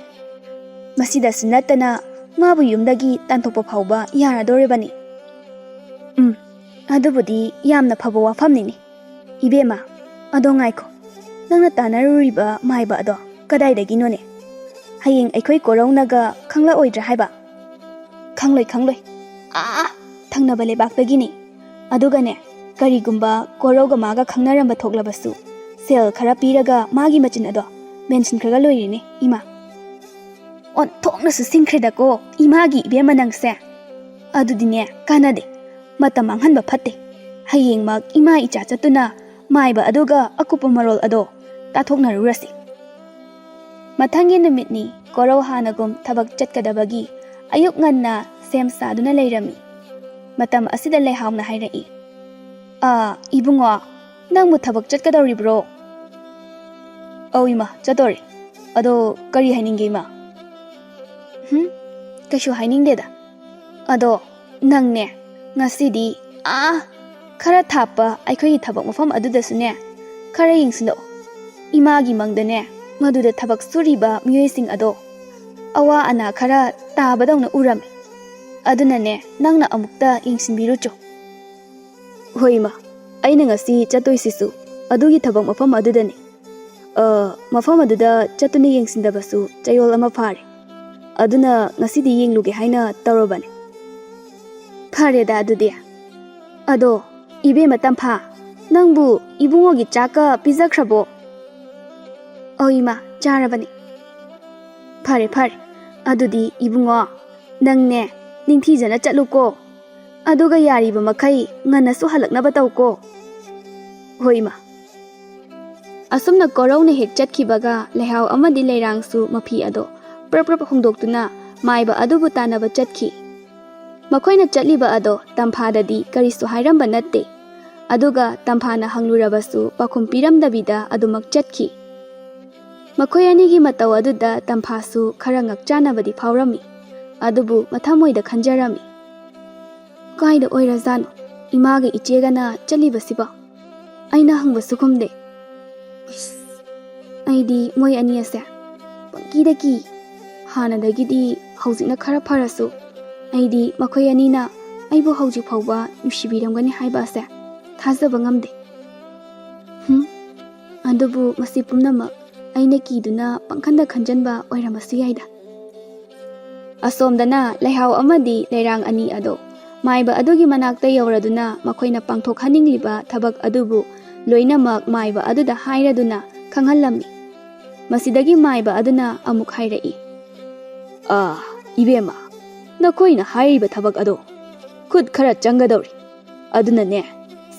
ꯃꯁꯤꯗꯁꯨ ꯅꯠꯇꯅ ꯃꯥꯕꯨ ꯌꯨꯝꯗꯒꯤ ꯇꯥꯟꯊꯣꯛꯄ ꯐꯥꯎꯕ ꯌꯥꯔꯗꯧꯔꯤꯕꯅꯤ ꯑꯗꯨꯕꯨꯗꯤ ꯌꯥꯝꯅ ꯐꯕ ꯋꯥꯐꯝꯅꯤꯅꯦ ꯏꯕꯦꯝꯃ ꯑꯗꯣ ꯉꯥꯏꯈꯣ ꯅꯪꯅ ꯇꯥꯟꯅꯔꯨꯔꯤꯕ ꯃꯥꯏꯕ ꯑꯗꯣ ꯀꯗꯥꯏꯗꯒꯤꯅꯣꯅꯦ ꯍꯌꯦꯡ ꯑꯩꯈꯣꯏ ꯀꯣꯔꯧꯅꯒ ꯈꯪꯂꯛꯑꯣꯏꯗ꯭ꯔꯥ ꯍꯥꯏꯕ ꯈꯪꯂꯣꯏ ꯊꯪꯅꯕ ꯂꯩꯕꯥꯛꯇꯒꯤꯅꯤ ꯑꯗꯨꯒꯅꯦ ꯀꯔꯤꯒꯨꯝꯕ ꯀꯣꯔꯧꯒ ꯃꯥꯒ ꯈꯪꯅꯔꯝꯕ ꯊꯣꯛꯂꯕꯁꯨ ꯁꯦꯜ ꯈꯔ ꯄꯤꯔꯒ ꯃꯥꯒꯤ ꯃꯆꯤꯟ ꯑꯗꯣ ꯃꯦꯟꯁꯤꯟꯈ꯭ꯔꯒ ꯂꯣꯏꯔꯤꯅꯦ ꯏꯃꯥ ꯑꯣꯟꯊꯣꯛꯅꯁꯨ ꯁꯤꯡꯈ꯭ꯔꯦꯗꯀꯣ ꯏꯃꯥꯒꯤ ꯏꯕꯦꯝꯃ ꯅꯪꯁꯦ ꯑꯗꯨꯗꯤꯅꯦ ꯀꯥꯟꯅꯗꯦ ꯃꯇꯝ ꯃꯥꯡꯍꯟꯕ ꯐꯠꯇꯦ ꯍꯌꯦꯡꯃꯛ ꯏꯃꯥ ꯏꯆꯥ ꯆꯠꯇꯨꯅ ꯃꯥꯏꯕ ꯑꯗꯨꯒ ꯑꯀꯨꯞꯄ ꯃꯔꯣꯜ ꯑꯗꯣ ꯇꯥꯊꯣꯛꯅꯔꯨꯔꯁꯤ ꯃꯊꯪꯒꯤ ꯅꯨꯃꯤꯠꯅꯤ ꯀꯣꯔꯧ ꯍꯥꯟꯅꯒꯨꯝ ꯊꯕꯛ ꯆꯠꯀꯗꯕꯒꯤ ꯑꯌꯨꯛ ꯉꯟꯅ ꯁꯦꯝ ꯁꯥꯗꯨꯅ ꯂꯩꯔꯝꯃꯤ ꯃꯇꯝ ꯑꯁꯤꯗ ꯂꯩꯍꯥꯎꯅ ꯍꯥꯏꯔꯛꯏ ꯏꯕꯨꯡꯉꯣ ꯅꯪꯕꯨ ꯊꯕꯛ ꯆꯠꯀꯗꯧꯔꯤꯕ꯭ꯔꯣ ꯑꯧ ꯏꯃꯥ ꯆꯠꯇꯣꯔꯤ ꯑꯗꯣ ꯀꯔꯤ ꯍꯥꯏꯅꯤꯡꯒꯦ ꯏꯃꯥ ꯀꯩꯁꯨ ꯍꯥꯏꯅꯤꯡꯗꯦꯗ ꯑꯗꯣ ꯅꯪꯅꯦ ꯉꯁꯤꯗꯤ ꯈꯔ ꯊꯥꯞꯄ ꯑꯩꯈꯣꯏꯒꯤ ꯊꯕꯛ ꯃꯐꯝ ꯑꯗꯨꯗꯁꯨꯅꯦ ꯈꯔ ꯌꯦꯡꯁꯤꯜꯂꯛꯑꯣ ꯏꯃꯥꯒꯤ ꯃꯪꯗꯅꯦ ꯃꯗꯨꯗ ꯊꯕꯛ ꯁꯨꯔꯤꯕ ꯃꯤꯑꯣꯏꯁꯤꯡ ꯑꯗꯣ ꯑꯋꯥ ꯑꯅꯥ ꯈꯔ ꯇꯥꯕꯗꯧꯅ ꯎꯔꯝꯃꯤ ꯑꯗꯨꯅꯅꯦ ꯅꯪꯅ ꯑꯃꯨꯛꯇ ꯌꯦꯡꯁꯤꯟꯕꯤꯔꯨꯆꯣ ꯍꯣꯏ ꯏꯃꯥ ꯑꯩꯅ ꯉꯁꯤ ꯆꯠꯇꯣꯏꯁꯤꯁꯨ ꯑꯗꯨꯒꯤ ꯊꯕꯛ ꯃꯐꯝ ꯑꯗꯨꯗꯅꯤ ꯃꯐꯝ ꯑꯗꯨꯗ ꯆꯠꯇꯨꯅ ꯌꯦꯡꯁꯤꯟꯗꯕꯁꯨ ꯆꯌꯣꯜ ꯑꯃ ꯐꯥꯔꯦ ꯑꯗꯨꯅ ꯉꯁꯤꯗꯤ ꯌꯦꯡꯂꯨꯒꯦ ꯍꯥꯏꯅ ꯇꯧꯔꯕꯅꯤ ꯐꯔꯦꯗ ꯑꯗꯨꯗꯤ ꯑꯗꯣ ꯏꯕꯦꯝꯃ ꯇꯝꯐꯥ ꯅꯪꯕꯨ ꯏꯕꯨꯡꯉꯣꯒꯤ ꯆꯥꯛꯀ ꯄꯤꯖꯈ꯭ꯔꯕꯣ ꯏꯃꯥ ꯆꯥꯔꯕꯅꯤ ꯐꯔꯦ ꯐꯔꯦ ꯑꯗꯨꯗꯤ ꯏꯕꯨꯡꯉꯣ ꯅꯪꯅꯦ ꯅꯤꯡꯊꯤꯖꯅ ꯆꯠꯂꯨꯀꯣ ꯑꯗꯨꯒ ꯌꯥꯔꯤꯕ ꯃꯈꯩ ꯉꯟꯅꯁꯨ ꯍꯜꯂꯛꯅꯕ ꯇꯧꯀꯣ ꯍꯣꯏ ꯏꯃꯥ ꯑꯁꯨꯝꯅ ꯀꯣꯔꯧꯅ ꯍꯦꯛ ꯆꯠꯈꯤꯕꯒ ꯂꯩꯍꯥꯎ ꯑꯃꯗꯤ ꯂꯩꯔꯥꯡꯁꯨ ꯃꯐꯤ ꯑꯗꯣ ꯄ꯭ꯔꯞ ꯍꯣꯡꯗꯣꯛꯇꯨꯅ ꯃꯥꯏꯕ ꯑꯗꯨꯕꯨ ꯇꯥꯟꯅꯕ ꯆꯠꯈꯤ ꯃꯈꯣꯏꯅ ꯆꯠꯂꯤꯕ ꯑꯗꯣ ꯇꯝꯐꯥꯗꯗꯤ ꯀꯔꯤꯁꯨ ꯍꯥꯏꯔꯝꯕ ꯅꯠꯇꯦ ꯑꯗꯨꯒ ꯇꯝꯐꯥꯅ ꯍꯪꯂꯨꯔꯕꯁꯨ ꯄꯥꯎꯈꯨꯝ ꯄꯤꯔꯝꯗꯕꯤꯗ ꯑꯗꯨꯃꯛ ꯆꯠꯈꯤ ꯃꯈꯣꯏ ꯑꯅꯤꯒꯤ ꯃꯇꯧ ꯑꯗꯨꯗ ꯇꯝꯐꯥꯁꯨ ꯈꯔ ꯉꯛꯆꯥꯅꯕꯗꯤ ꯐꯥꯎꯔꯝꯃꯤ ꯑꯗꯨꯕꯨ ꯃꯊꯃꯣꯏꯗ ꯈꯟꯖꯔꯝꯃꯤ ꯀꯥꯏꯗ ꯑꯣꯏꯔꯖꯥꯠꯅꯣ ꯏꯃꯥꯒ ꯏꯆꯦꯒꯅ ꯆꯠꯂꯤꯕꯁꯤꯕꯣ ꯑꯩꯅ ꯍꯪꯕꯁꯨ ꯈꯨꯝꯗꯦ ꯑꯩꯗꯤ ꯃꯣꯏ ꯑꯅꯤ ꯑꯁꯦ ꯄꯪꯀꯤꯗ ꯀꯤ ꯍꯥꯟꯅꯗꯒꯤꯗꯤ ꯍꯧꯖꯤꯛꯅ ꯈꯔ ꯐꯔꯁꯨ ꯑꯩꯗꯤ ꯃꯈꯣꯏ ꯑꯅꯤꯅ ꯑꯩꯕꯨ ꯍꯧꯖꯤꯛ ꯐꯥꯎꯕ ꯅꯨꯡꯁꯤꯕꯤꯔꯝꯒꯅꯤ ꯍꯥꯏꯕ ꯑꯁꯦ ꯊꯥꯖꯕ ꯉꯝꯗꯦ ꯑꯗꯨꯕꯨ ꯃꯁꯤ ꯄꯨꯝꯅꯃꯛ ꯑꯩꯅ ꯀꯤꯗꯨꯅ ꯄꯪꯈꯟꯗ ꯈꯟꯖꯟꯕ ꯑꯣꯏꯔꯝꯕꯁꯨ ꯌꯥꯏꯗ ꯑꯁꯣꯝꯗꯅ ꯂꯩꯍꯥꯎ ꯑꯃꯗꯤ ꯂꯩꯔꯥꯡ ꯑꯅꯤ ꯑꯗꯣ ꯃꯥꯏꯕ ꯑꯗꯨꯒꯤ ꯃꯅꯥꯛꯇ ꯌꯧꯔꯗꯨꯅ ꯃꯈꯣꯏꯅ ꯄꯥꯡꯊꯣꯛꯍꯟꯅꯤꯡꯂꯤꯕ ꯊꯕꯛ ꯑꯗꯨꯕꯨ ꯂꯣꯏꯅꯃꯛ ꯃꯥꯏꯕ ꯑꯗꯨꯗ ꯍꯥꯏꯔꯗꯨꯅ ꯈꯪꯍꯜꯂꯝꯃꯤ ꯃꯁꯤꯗꯒꯤ ꯃꯥꯏꯕ ꯑꯗꯨꯅ ꯑꯃꯨꯛ ꯍꯥꯏꯔꯛꯏ ꯏꯕꯦꯝꯃ ꯅꯈꯣꯏꯅ ꯍꯥꯏꯔꯤꯕ ꯊꯕꯛ ꯑꯗꯣ ꯈꯨꯠ ꯈꯔ ꯆꯪꯒꯗꯧꯔꯤ ꯑꯗꯨꯅꯅꯦ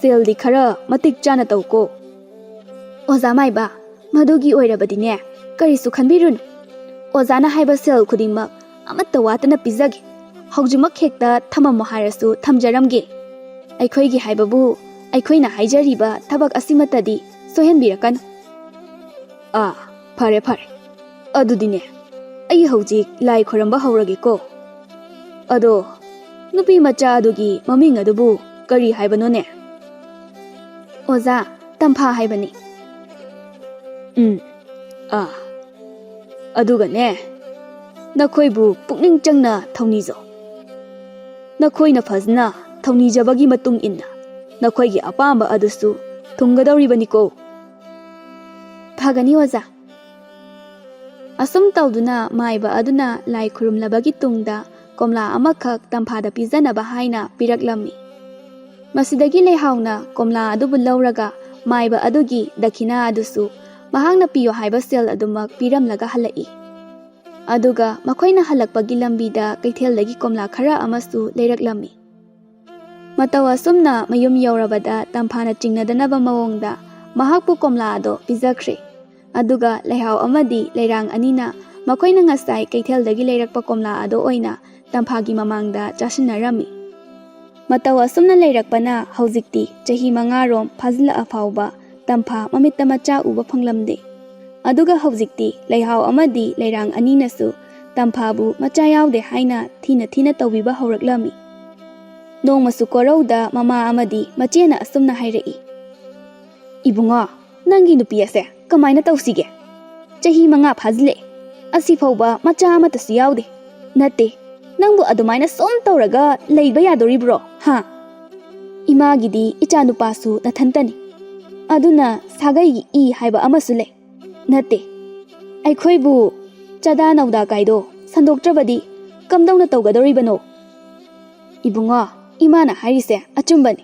ꯁꯦꯜꯗꯤ ꯈꯔ ꯃꯇꯤꯛ ꯆꯥꯅ ꯇꯧꯀꯣ ꯑꯣꯖꯥ ꯃꯥꯏꯕ ꯃꯗꯨꯒꯤ ꯑꯣꯏꯔꯕꯗꯤꯅꯦ ꯀꯔꯤꯁꯨ ꯈꯟꯕꯤꯔꯨꯅꯨ ꯑꯣꯖꯥꯅ ꯍꯥꯏꯕ ꯁꯦꯜ ꯈꯨꯗꯤꯡꯃꯛ ꯑꯃꯠꯇ ꯋꯥꯠꯇꯅ ꯄꯤꯖꯒꯦ ꯍꯧꯖꯤꯛꯃꯛ ꯍꯦꯛꯇ ꯊꯝꯃꯝꯃꯣ ꯍꯥꯏꯔꯁꯨ ꯊꯝꯖꯔꯝꯒꯦ ꯑꯩꯈꯣꯏꯒꯤ ꯍꯥꯏꯕꯕꯨ ꯑꯩꯈꯣꯏꯅ ꯍꯥꯏꯖꯔꯤꯕ ꯊꯕꯛ ꯑꯁꯤꯃꯠꯇꯗꯤ ꯁꯣꯏꯍꯟꯕꯤꯔꯛꯀꯅꯨ ꯐꯔꯦ ꯐꯔꯦ ꯑꯗꯨꯗꯤꯅꯦ ꯑꯩ ꯍꯧꯖꯤꯛ ꯂꯥꯏ ꯈꯣꯏꯔꯝꯕ ꯍꯧꯔꯒꯦꯀꯣ ꯑꯗꯣ ꯅꯨꯄꯤ ꯃꯆꯥ ꯑꯗꯨꯒꯤ ꯃꯃꯤꯡ ꯑꯗꯨꯕꯨ ꯀꯔꯤ ꯍꯥꯏꯕꯅꯣꯅꯦ ꯑꯣꯖꯥ ꯇꯝꯐꯥ ꯍꯥꯏꯕꯅꯤ ꯑꯗꯨꯒꯅꯦ ꯅꯈꯣꯏꯕꯨ ꯄꯨꯛꯅꯤꯡ ꯆꯪꯅ ꯊꯧꯅꯤꯖꯧ ꯅꯈꯣꯏꯅ ꯐꯖꯅ ꯊꯧꯅꯤꯖꯕꯒꯤ ꯃꯇꯨꯡ ꯏꯟꯅ ꯅꯈꯣꯏꯒꯤ ꯑꯄꯥꯝꯕ ꯑꯗꯨꯁꯨ ꯊꯨꯡꯒꯗꯧꯔꯤꯕꯅꯤꯀꯣ ꯐꯒꯅꯤ ꯑꯣꯖꯥ ꯑꯁꯨꯝ ꯇꯧꯗꯨꯅ ꯃꯥꯏꯕ ꯑꯗꯨꯅ ꯂꯥꯏ ꯈꯨꯔꯨꯝꯂꯕꯒꯤ ꯇꯨꯡꯗ ꯀꯣꯝꯂꯥ ꯑꯃꯈꯛ ꯇꯝꯐꯥꯗ ꯄꯤꯖꯅꯕ ꯍꯥꯏꯅ ꯄꯤꯔꯛꯂꯝꯃꯤ ꯃꯁꯤꯗꯒꯤ ꯂꯩꯍꯥꯎꯅ ꯀꯣꯝꯂꯥ ꯑꯗꯨꯕꯨ ꯂꯧꯔꯒ ꯃꯥꯏꯕ ꯑꯗꯨꯒꯤ ꯗꯈꯤꯅꯥ ꯑꯗꯨꯁꯨ ꯃꯍꯥꯛꯅ ꯄꯤꯌꯣ ꯍꯥꯏꯕ ꯁꯦꯜ ꯑꯗꯨꯃꯛ ꯄꯤꯔꯝꯂꯒ ꯍꯜꯂꯛꯏ ꯑꯗꯨꯒ ꯃꯈꯣꯏꯅ ꯍꯜꯂꯛꯄꯒꯤ ꯂꯝꯕꯤꯗ ꯀꯩꯊꯦꯜꯗꯒꯤ ꯀꯣꯝꯂꯥ ꯈꯔ ꯑꯃꯁꯨ ꯂꯩꯔꯛꯂꯝꯃꯤ ꯃꯇꯧ ꯑꯁꯨꯝꯅ ꯃꯌꯨꯝ ꯌꯧꯔꯕꯗ ꯇꯝꯐꯥꯅ ꯆꯤꯡꯅꯗꯅꯕ ꯃꯑꯣꯡꯗ ꯃꯍꯥꯛꯄꯨ ꯀꯣꯝꯂꯥ ꯑꯗꯣ ꯄꯤꯖꯈ꯭ꯔꯦ ꯑꯗꯨꯒ ꯂꯩꯍꯥꯎ ꯑꯃꯗꯤ ꯂꯩꯔꯥꯡ ꯑꯅꯤꯅ ꯃꯈꯣꯏꯅ ꯉꯁꯥꯏ ꯀꯩꯊꯦꯜꯗꯒꯤ ꯂꯩꯔꯛꯄ ꯀꯣꯝꯂꯥ ꯑꯗꯣ ꯑꯣꯏꯅ ꯇꯝꯐꯥꯒꯤ ꯃꯃꯥꯡꯗ ꯆꯥꯁꯤꯟꯅꯔꯝꯃꯤ ꯃꯇꯧ ꯑꯁꯨꯝꯅ ꯂꯩꯔꯛꯄꯅ ꯍꯧꯖꯤꯛꯇꯤ ꯆꯍꯤ 5 ꯐꯥꯖꯤꯜꯂꯛꯑ ꯐꯥꯎꯕ ꯇꯝꯐꯥ ꯃꯃꯤꯠꯇ ꯃꯆꯥ ꯎꯕ ꯐꯪꯂꯝꯗꯦ ꯑꯗꯨꯒ ꯍꯧꯖꯤꯛꯇꯤ ꯂꯩꯍꯥꯎ ꯑꯃꯗꯤ ꯂꯩꯔꯥꯡ ꯑꯅꯤꯅꯁꯨ ꯇꯝꯐꯥꯕꯨ ꯃꯆꯥ ꯌꯥꯎꯗꯦ ꯍꯥꯏꯅ ꯊꯤꯅ ꯇꯧꯕꯤꯕ ꯍꯧꯔꯛꯂꯝꯃꯤ ꯅꯣꯡꯃꯁꯨ ꯀꯣꯔꯧꯗ ꯃꯃꯥ ꯑꯃꯗꯤ ꯃꯆꯦꯅ ꯑꯁꯨꯝꯅ ꯍꯥꯏꯔꯛꯏ ꯏꯕꯨꯡꯉꯣ ꯅꯪꯒꯤ ꯅꯨꯄꯤ ꯑꯁꯦ ꯀꯃꯥꯏꯅ ꯇꯧꯁꯤꯒꯦ ꯆꯍꯤ 5 ꯐꯥꯖꯤꯜꯂꯛꯑꯦ ꯑꯁꯤ ꯐꯥꯎꯕ ꯃꯆꯥ ꯑꯃꯠꯇꯁꯨ ꯌꯥꯎꯗꯦ ꯅꯠꯇꯦ ꯅꯪꯕꯨ ꯑꯗꯨꯃꯥꯏꯅ ꯁꯨꯝ ꯇꯧꯔꯒ ꯂꯩꯕ ꯌꯥꯗꯣꯔꯤꯕ꯭ꯔꯣ ꯏꯃꯥꯒꯤꯗꯤ ꯏꯆꯥ ꯅꯨꯄꯥꯁꯨ ꯅꯊꯟꯇꯅꯤ ꯑꯗꯨꯅ ꯁꯥꯒꯩꯒꯤ ꯏ ꯍꯥꯏꯕ ꯑꯃꯁꯨ ꯂꯩ ꯅꯠꯇꯦ ꯑꯩꯈꯣꯏꯕꯨ ꯆꯥꯗꯥ ꯅꯧꯗꯥ ꯀꯥꯏꯗꯣ ꯁꯟꯗꯣꯛꯇ꯭ꯔꯕꯗꯤ ꯀꯝꯗꯧꯅ ꯇꯧꯒꯗꯧꯔꯤꯕꯅꯣ ꯏꯕꯨꯡꯉꯣ ꯏꯃꯥꯅ ꯍꯥꯏꯔꯤꯁꯦ ꯑꯆꯨꯝꯕꯅꯤ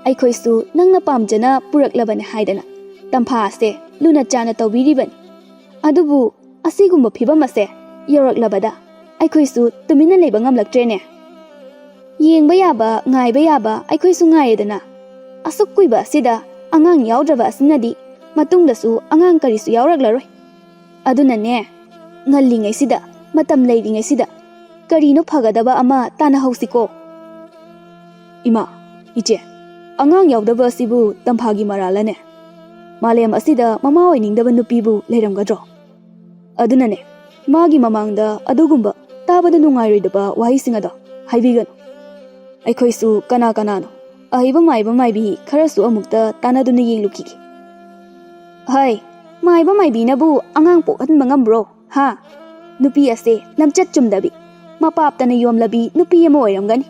ꯑꯩꯈꯣꯏꯁꯨ ꯅꯪꯅ ꯄꯥꯝꯖꯅ ꯄꯨꯔꯛꯂꯕꯅꯤ ꯍꯥꯏꯗꯅ ꯇꯝꯐꯥ ꯑꯁꯦ ꯂꯨꯅ ꯆꯥꯅ ꯇꯧꯕꯤꯔꯤꯕꯅꯤ ꯑꯗꯨꯕꯨ ꯑꯁꯤꯒꯨꯝꯕ ꯐꯤꯕꯝ ꯑꯁꯦ
ꯌꯧꯔꯛꯂꯕꯗ ꯑꯩꯈꯣꯏꯁꯨ ꯇꯨꯃꯤꯟꯅ ꯂꯩꯕ ꯉꯝꯂꯛꯇ꯭ꯔꯦꯅꯦ꯫ ꯌꯦꯡꯕ ꯌꯥꯕ ꯉꯥꯏꯕ ꯌꯥꯕ ꯑꯩꯈꯣꯏꯁꯨ ꯉꯥꯏꯔꯦꯗꯅ꯫ ꯑꯁꯨꯛ ꯀꯨꯏꯕ ꯑꯁꯤꯗ ꯑꯉꯥꯡ ꯌꯥꯎꯗ꯭ꯔꯕ ꯑꯁꯤꯅꯗꯤ ꯃꯇꯨꯡꯗꯁꯨ ꯑꯉꯥꯡ ꯀꯔꯤꯁꯨ ꯌꯥꯎꯔꯛꯂꯔꯣꯏ꯫ ꯑꯗꯨꯅꯅꯦ ꯉꯜꯂꯤꯉꯩꯁꯤꯗ ꯃꯇꯝ ꯂꯩꯔꯤꯉꯩꯁꯤꯗ ꯀꯔꯤꯅꯣ ꯐꯒꯗꯕ ꯑꯃ ꯇꯥꯟꯅꯍꯧꯁꯤꯀꯣ꯫
ꯏꯃꯥ, ꯏꯆꯦ, ꯑꯉꯥꯡ ꯌꯥꯎꯗꯕ ꯑꯁꯤꯕꯨ ꯇꯝꯐꯥꯒꯤ ꯃꯔꯥꯜꯂꯅꯦ? ꯃꯥꯂꯦꯝ ꯑꯁꯤꯗ ꯃꯃꯥ ꯑꯣꯏꯅꯤꯡꯗꯕ ꯅꯨꯄꯤꯕꯨ ꯂꯩꯔꯝꯒꯗ꯭ꯔꯣ? ꯑꯗꯨꯅꯅꯦ ꯃꯥꯒꯤ ꯃꯃꯥꯡꯗ ꯑꯗꯨꯒꯨꯝꯕ ꯇꯥꯕꯗ ꯅꯨꯡꯉꯥꯏꯔꯣꯏꯗꯕ ꯋꯥꯍꯩꯁꯤꯡ ꯑꯗꯣ ꯍꯥꯏꯕꯤꯒꯅꯨ꯫ ꯑꯩꯈꯣꯏꯁꯨ ꯀꯅꯥ ꯀꯅꯥꯅꯣ ꯑꯍꯩꯕ ꯃꯥꯏꯕ ꯃꯥꯏꯕꯤ ꯈꯔꯁꯨ ꯑꯃꯨꯛꯇ ꯇꯥꯟꯅꯗꯨꯅ ꯌꯦꯡꯂꯨꯈꯤꯒꯦ꯫
ꯍꯩ, ꯃꯥꯏꯕ ꯃꯥꯏꯕꯤꯅꯕꯨ ꯑꯉꯥꯡ ꯄꯣꯛꯍꯟꯕ ꯉꯝꯕ꯭ꯔꯣ? ꯍꯥ? ꯅꯨꯄꯤ ꯑꯁꯦ ꯂꯝꯆꯠ ꯆꯨꯝꯗꯕꯤ, ꯃꯄꯥꯞꯇꯅ ꯌꯣꯝꯂꯕꯤ ꯅꯨꯄꯤ ꯑꯃ ꯑꯣꯏꯔꯝꯒꯅꯤ꯫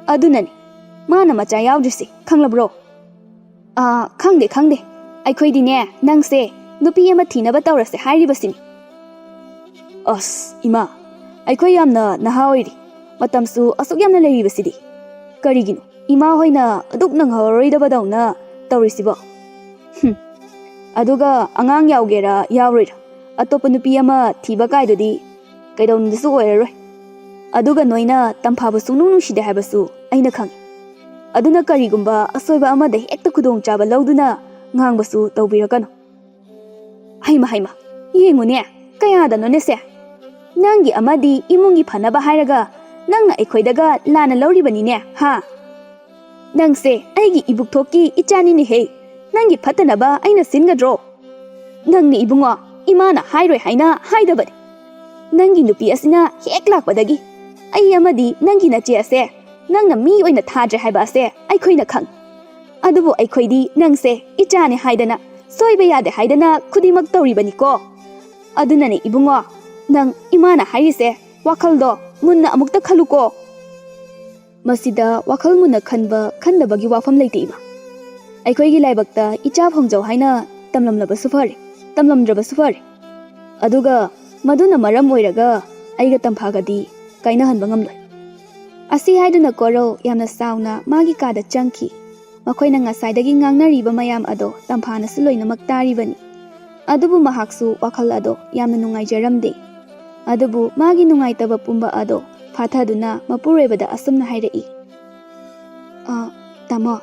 ꯑꯗꯨꯅꯅꯤ ꯃꯥꯅ ꯃꯆꯥ ꯌꯥꯎꯗ꯭ꯔꯤꯁꯦ, ꯈꯪꯂꯕ꯭ꯔꯣ? ꯈꯪꯗꯦ ꯈꯪꯗꯦ, ꯑꯩꯈꯣꯏꯗꯤꯅꯦ ꯅꯪꯁꯦ ꯅꯨꯄꯤ ꯑꯃ ꯊꯤꯅꯕ ꯇꯧꯔꯁꯦ ꯍꯥꯏꯔꯤꯕꯁꯤꯅꯤ꯫
ꯑꯁ ꯏꯃꯥ, ꯑꯩꯈꯣꯏ ꯌꯥꯝꯅ ꯅꯍꯥ ꯑꯣꯏꯔꯤ, ꯃꯇꯝꯁꯨ ꯑꯁꯨꯛ ꯌꯥꯝꯅ ꯂꯩꯔꯤꯕꯁꯤꯗꯤ꯫ ꯀꯔꯤꯒꯤꯅꯣ ꯏꯃꯥ ꯍꯣꯏꯅ ꯑꯗꯨꯛ ꯅꯪꯍꯧꯔꯔꯣꯏꯗꯕꯗꯧꯅ ꯇꯧꯔꯤꯁꯤꯕꯣ? ꯑꯗꯨꯒ ꯑꯉꯥꯡ ꯌꯥꯎꯒꯦꯔꯥ ꯌꯥꯎꯔꯣꯏꯔꯥ ꯑꯇꯣꯞꯄ ꯅꯨꯄꯤ ꯑꯃ ꯊꯤꯕ ꯀꯥꯏꯗꯨꯗꯤ ꯀꯩꯗꯧꯅꯨꯡꯗꯁꯨ ꯑꯣꯏꯔꯔꯣꯏ꯫ ꯑꯗꯨꯒ ꯅꯣꯏꯅ ꯇꯝꯐꯥꯕꯨ ꯁꯨꯡꯅꯨꯡ ꯅꯨꯡꯁꯤꯗꯦ ꯍꯥꯏꯕꯁꯨ ꯑꯩꯅ ꯈꯪꯏ꯫ ꯑꯗꯨꯅ ꯀꯔꯤꯒꯨꯝꯕ ꯑꯁꯣꯏꯕ ꯑꯃꯗ ꯍꯦꯛꯇ ꯈꯨꯗꯣꯡꯆꯥꯕ ꯂꯧꯗꯨꯅ ꯉꯥꯡꯕꯁꯨ ꯇꯧꯕꯤꯔꯛꯀꯅꯨ꯫
ꯍꯩꯃ ꯍꯩꯃ, ꯌꯦꯡꯉꯨꯅꯦ ꯀꯌꯥꯗꯅꯣꯅꯦꯁꯦ꯫ ꯅꯪꯒꯤ ꯑꯃꯗꯤ ꯏꯃꯨꯡꯒꯤ ꯐꯅꯕ ꯍꯥꯏꯔꯒ ꯅꯪꯅ ꯑꯩꯈꯣꯏꯗꯒ ꯂꯥꯟꯅ ꯂꯧꯔꯤꯕꯅꯤꯅꯦ, ꯍꯥ? ꯅꯪꯁꯦ ꯑꯩꯒꯤ ꯏꯕꯨꯛꯊꯣꯛꯀꯤ ꯏꯆꯥꯅꯤꯅꯦꯍꯦ, ꯅꯪꯒꯤ ꯐꯠꯇꯅꯕ ꯑꯩꯅ ꯁꯤꯟꯒꯗ꯭ꯔꯣ? ꯅꯪꯅꯤ ꯏꯕꯨꯡꯉꯣ, ꯏꯃꯥꯅ ꯍꯥꯏꯔꯣꯏ ꯍꯥꯏꯅ ꯍꯥꯏꯗꯕꯅꯤ꯫ ꯅꯪꯒꯤ ꯅꯨꯄꯤ ꯑꯁꯤꯅ ꯍꯦꯛ ꯂꯥꯛꯄꯗꯒꯤ ꯑꯩ ꯑꯃꯗꯤ ꯅꯪꯒꯤ ꯅꯆꯦ ꯑꯁꯦ ꯅꯪꯅ ꯃꯤ ꯑꯣꯏꯅ ꯊꯥꯗ꯭ꯔꯦ ꯍꯥꯏꯕ ꯑꯁꯦ ꯑꯩꯈꯣꯏꯅ ꯈꯪ꯫ ꯑꯗꯨꯕꯨ ꯑꯩꯈꯣꯏꯗꯤ ꯅꯪꯁꯦ ꯏꯆꯥꯅꯤ ꯍꯥꯏꯗꯅ, ꯁꯣꯏꯕ ꯌꯥꯗꯦ ꯍꯥꯏꯗꯅ ꯈꯨꯗꯤꯡꯃꯛ ꯇꯧꯔꯤꯕꯅꯤꯀꯣ꯫ ꯑꯗꯨꯅꯅꯦ ꯏꯕꯨꯡꯉꯣ, ꯅꯪ ꯏꯃꯥꯅ ꯍꯥꯏꯔꯤꯁꯦ ꯋꯥꯈꯜꯗꯣ ꯃꯨꯟꯅ ꯑꯃꯨꯛꯇ ꯈꯜꯂꯨꯀꯣ꯫
ꯃꯁꯤꯗ ꯋꯥꯈꯜ ꯃꯨꯟꯅ ꯈꯟꯕ ꯈꯟꯗꯕꯒꯤ ꯋꯥꯐꯝ ꯂꯩꯇꯦ ꯏꯃꯥ꯫ ꯑꯩꯈꯣꯏꯒꯤ ꯂꯥꯏꯕꯛꯇ ꯏꯆꯥ ꯐꯪꯖꯧ ꯍꯥꯏꯅ ꯇꯝꯂꯝꯂꯕꯁꯨ ꯐꯔꯦ, ꯇꯝꯂꯝꯗ꯭ꯔꯕꯁꯨ ꯐꯔꯦ꯫ ꯑꯗꯨꯒ ꯃꯗꯨꯅ ꯃꯔꯝ ꯑꯣꯏꯔꯒ ꯑꯩꯒ ꯇꯝꯐꯥꯒꯗꯤ ꯀꯥꯏꯅꯍꯟꯕ ꯉꯝꯂꯣꯏ꯫
ꯑꯁꯤ ꯍꯥꯏꯗꯨꯅ ꯀꯣꯔꯧ ꯌꯥꯝꯅ ꯁꯥꯎꯅ ꯃꯥꯒꯤ ꯀꯥꯗ ꯆꯪꯈꯤ꯫ ꯃꯈꯣꯏꯅ ꯉꯁꯥꯏꯗꯒꯤ ꯉꯥꯡꯅꯔꯤꯕ ꯃꯌꯥꯝ ꯑꯗꯣ ꯇꯝꯐꯥꯅꯁꯨ ꯂꯣꯏꯅꯃꯛ ꯇꯥꯔꯤꯕꯅꯤ꯫ ꯑꯗꯨꯕꯨ ꯃꯍꯥꯛꯁꯨ ꯋꯥꯈꯜ ꯑꯗꯣ ꯌꯥꯝꯅ ꯅꯨꯡꯉꯥꯏꯖꯔꯝꯗꯦ꯫ ꯑꯗꯨꯕꯨ ꯃꯥꯒꯤ ꯅꯨꯡꯉꯥꯏꯇꯕ ꯄꯨꯝꯕ ꯑꯗꯣ ꯐꯥꯊꯗꯨꯅ ꯃꯄꯨꯔꯣꯏꯕꯗ ꯑꯁꯨꯝꯅ ꯍꯥꯏꯔꯛꯏ꯫ ꯇꯥꯃꯣ,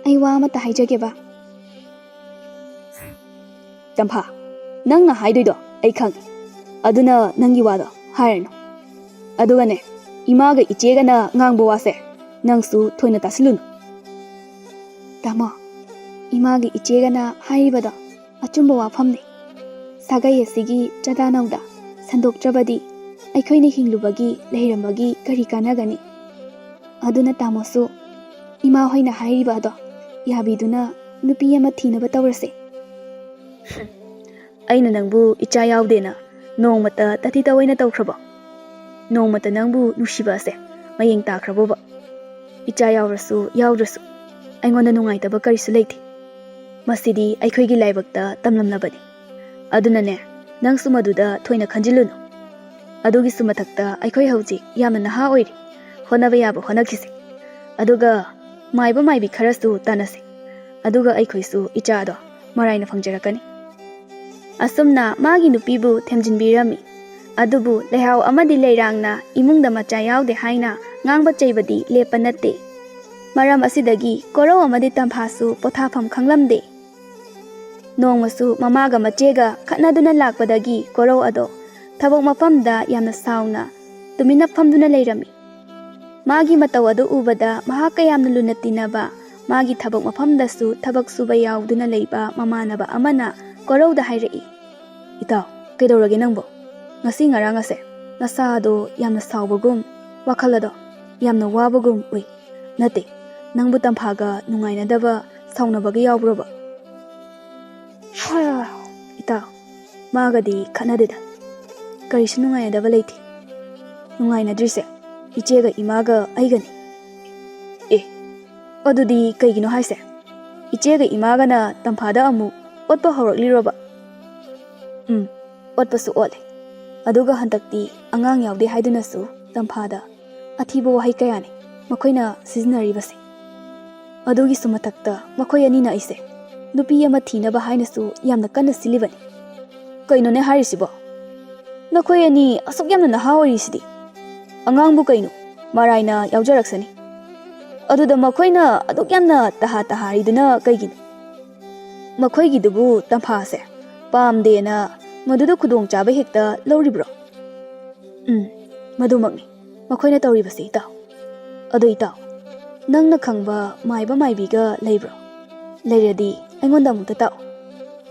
ꯑꯩ ꯋꯥ ꯑꯃꯇ ꯍꯥꯏꯖꯒꯦꯕ꯫
ꯇꯝꯐꯥ, ꯅꯪꯅ ꯍꯥꯏꯗꯣꯏꯗꯣ ꯑꯩ ꯈꯪꯏ, ꯑꯗꯨꯅ ꯅꯪꯒꯤ ꯋꯥꯗꯣ ꯍꯥꯏꯔꯅꯨ꯫ ꯑꯗꯨꯒꯅꯦ ꯏꯃꯥꯒ ꯏꯆꯦꯒꯅ ꯉꯥꯡꯕ ꯋꯥꯁꯦ ꯅꯪꯁꯨ ꯊꯣꯏꯅ ꯇꯥꯁꯤꯜꯂꯨꯅꯨ꯫
ꯇꯥꯃꯣ, ꯏꯃꯥꯒꯤ ꯏꯆꯦꯒꯅ ꯍꯥꯏꯔꯤꯕꯗꯣ ꯑꯆꯨꯝꯕ ꯋꯥꯐꯝꯅꯤ꯫ ꯁꯥꯒꯩ ꯑꯁꯤꯒꯤ ꯆꯥꯗꯥ ꯅꯧꯗ ꯁꯟꯗꯣꯛꯇ꯭ꯔꯕꯗꯤ ꯑꯩꯈꯣꯏꯅ ꯍꯤꯡꯂꯨꯕꯒꯤ ꯂꯩꯔꯝꯕꯒꯤ ꯀꯔꯤ ꯀꯥꯟꯅꯒꯅꯤ? ꯑꯗꯨꯅ ꯇꯥꯃꯣꯁꯨ ꯏꯃꯥ ꯍꯣꯏꯅ ꯍꯥꯏꯔꯤꯕ ꯑꯗꯣ ꯌꯥꯕꯤꯗꯨꯅ ꯅꯨꯄꯤ ꯑꯃ ꯊꯤꯅꯕ ꯇꯧꯔꯁꯦ꯫
ꯑꯩꯅ ꯅꯪꯕꯨ ꯏꯆꯥ ꯌꯥꯎꯗꯦꯅ ꯅꯣꯡꯃꯇ ꯇꯊꯤ ꯇꯑꯣꯏꯅ ꯇꯧꯈ꯭ꯔꯕꯣ? ꯅꯣꯡꯃꯇ ꯅꯪꯕꯨ ꯅꯨꯡꯁꯤꯕ ꯑꯁꯦ ꯃꯌꯦꯡ ꯇꯥꯈ꯭ꯔꯕꯣꯕ? ꯏꯆꯥ ꯌꯥꯎꯔꯁꯨ ꯌꯥꯎꯗ꯭ꯔꯁꯨ ꯑꯩꯉꯣꯟꯗ ꯅꯨꯡꯉꯥꯏꯇꯕ ꯀꯔꯤꯁꯨ ꯂꯩꯇꯦ꯫ ꯃꯁꯤꯗꯤ ꯑꯩꯈꯣꯏꯒꯤ ꯂꯥꯏꯕꯛꯇ ꯇꯝꯂꯝꯂꯕꯅꯤ꯫ ꯑꯗꯨꯅꯅꯦ ꯅꯪꯁꯨ ꯃꯗꯨꯗ ꯊꯣꯏꯅ ꯈꯟꯖꯤꯜꯂꯨꯅꯨ꯫ ꯑꯗꯨꯒꯤꯁꯨ ꯃꯊꯛꯇ ꯑꯩꯈꯣꯏ ꯍꯧꯖꯤꯛ ꯌꯥꯝꯅ ꯅꯍꯥ ꯑꯣꯏꯔꯤ, ꯍꯣꯠꯅꯕ ꯌꯥꯕ ꯍꯣꯠꯅꯈꯤꯁꯤ꯫ ꯑꯗꯨꯒ ꯃꯥꯏꯕ ꯃꯥꯏꯕꯤ ꯈꯔꯁꯨ ꯇꯥꯟꯅꯁꯤ꯫ ꯑꯗꯨꯒ ꯑꯩꯈꯣꯏꯁꯨ ꯏꯆꯥꯗꯣ ꯃꯔꯥꯏꯅ ꯐꯪꯖꯔꯛꯀꯅꯤ꯫
ꯑꯁꯨꯝꯅ ꯃꯥꯒꯤ ꯅꯨꯄꯤꯕꯨ ꯊꯦꯝꯖꯤꯟꯕꯤꯔꯝꯃꯤ꯫ ꯑꯗꯨꯕꯨ ꯂꯩꯍꯥꯎ ꯑꯃꯗꯤ ꯂꯩꯔꯥꯡꯅ ꯏꯃꯨꯡꯗ ꯃꯆꯥ ꯌꯥꯎꯗꯦ ꯍꯥꯏꯅ ꯉꯥꯡꯕ ꯆꯩꯕꯗꯤ ꯂꯦꯞꯄ ꯅꯠꯇꯦ꯫ ꯃꯔꯝ ꯑꯁꯤꯗꯒꯤ ꯀꯣꯔꯧ ꯑꯃꯗꯤ ꯇꯝꯐꯥꯁꯨ ꯄꯣꯊꯥꯐꯝ ꯈꯪꯂꯝꯗꯦ꯫ ꯅꯣꯡꯃꯁꯨ ꯃꯃꯥꯒ ꯃꯆꯦꯒ ꯈꯠꯅꯗꯨꯅ ꯂꯥꯛꯄꯗꯒꯤ ꯀꯣꯔꯧ ꯑꯗꯣ ꯊꯕꯛ ꯃꯐꯝꯗ ꯌꯥꯝꯅ ꯁꯥꯎꯅ ꯇꯨꯃꯤꯟꯅ ꯐꯝꯗꯨꯅ ꯂꯩꯔꯝꯃꯤ꯫ ꯃꯥꯒꯤ ꯃꯇꯧ ꯑꯗꯨ ꯎꯕꯗ ꯃꯍꯥꯛꯀ ꯌꯥꯝꯅ ꯂꯨꯅ ꯇꯤꯟꯅꯕ, ꯃꯥꯒꯤ ꯊꯕꯛ ꯃꯐꯝꯗꯁꯨ ꯊꯕꯛ ꯁꯨꯕ ꯌꯥꯎꯗꯨꯅ ꯂꯩꯕ ꯃꯃꯥꯟꯅꯕ ꯑꯃꯅ ꯀꯣꯔꯧꯗ ꯍꯥꯏꯔꯛꯏ꯫
ꯏꯇꯥꯎ, ꯀꯩꯗꯧꯔꯒꯦ ꯅꯪꯕꯣ? ꯉꯁꯤ ꯉꯔꯥꯡ ꯑꯁꯦ ꯅꯁꯥꯗꯣ ꯌꯥꯝꯅ ꯁꯥꯎꯕꯒꯨꯝ, ꯋꯥꯈꯜ ꯑꯗꯣ ꯌꯥꯝꯅ ꯋꯥꯕꯒꯨꯝ ꯎꯏ꯫ ꯅꯠꯇꯦ, ꯅꯪꯕꯨ ꯇꯝꯐꯥꯒ ꯅꯨꯡꯉꯥꯏꯅꯗꯕ, ꯁꯥꯎꯅꯕꯒ ꯌꯥꯎꯕ꯭ꯔꯣꯕ? ꯏꯇꯥꯎ, ꯃꯥꯒꯗꯤ ꯈꯠꯅꯗꯦꯗ, ꯀꯔꯤꯁꯨ ꯅꯨꯡꯉꯥꯏꯅꯗꯕ ꯂꯩꯇꯦ꯫ ꯅꯨꯡꯉꯥꯏꯅꯗ꯭ꯔꯤꯁꯦ ꯏꯆꯦꯒ ꯏꯃꯥꯒ ꯑꯩꯒꯅꯤ꯫ ꯑꯗꯨꯗꯤ ꯀꯩꯒꯤꯅꯣ ꯍꯥꯏꯁꯦ? ꯏꯆꯦꯒ ꯏꯃꯥꯒꯅ ꯇꯝꯐꯥꯗ ꯑꯃꯨꯛ ꯑꯣꯠꯄ ꯍꯧꯔꯛꯂꯤꯔꯣꯕ? ꯑꯣꯠꯄꯁꯨ ꯑꯣꯠꯂꯦ꯫ ꯑꯗꯨꯒ ꯍꯟꯗꯛꯇꯤ ꯑꯉꯥꯡ ꯌꯥꯎꯗꯦ ꯍꯥꯏꯗꯨꯅꯁꯨ ꯇꯝꯐꯥꯗ ꯑꯊꯤꯕ ꯋꯥꯍꯩ ꯀꯌꯥꯅꯤ ꯃꯈꯣꯏꯅ ꯁꯤꯖꯤꯟꯅꯔꯤꯕꯁꯦ꯫ ꯑꯗꯨꯒꯤꯁꯨ ꯃꯊꯛꯇ ꯃꯈꯣꯏ ꯑꯅꯤꯅ ꯑꯩꯁꯦ ꯅꯨꯄꯤ ꯑꯃ ꯊꯤꯅꯕ ꯍꯥꯏꯅꯁꯨ ꯌꯥꯝꯅ ꯀꯟꯅ ꯁꯤꯜꯂꯤꯕꯅꯤ꯫ ꯀꯩꯅꯣꯅꯦ ꯍꯥꯏꯔꯤꯁꯤꯕꯣ? Nakhoi ani asuk yamna naha orisidi. Angang bu kaino maraina yaujaraksani. Aduda makhoina aduk yamna taha riduna kaigin. Makhoi gidubu tamphase pamdena maduda khudong chaba hekta loribro. Madumakni makhoina tawribase itaw. Adu itaw nangna khangba maiba maibiga leibro. Leiradi aingonda amukta taw.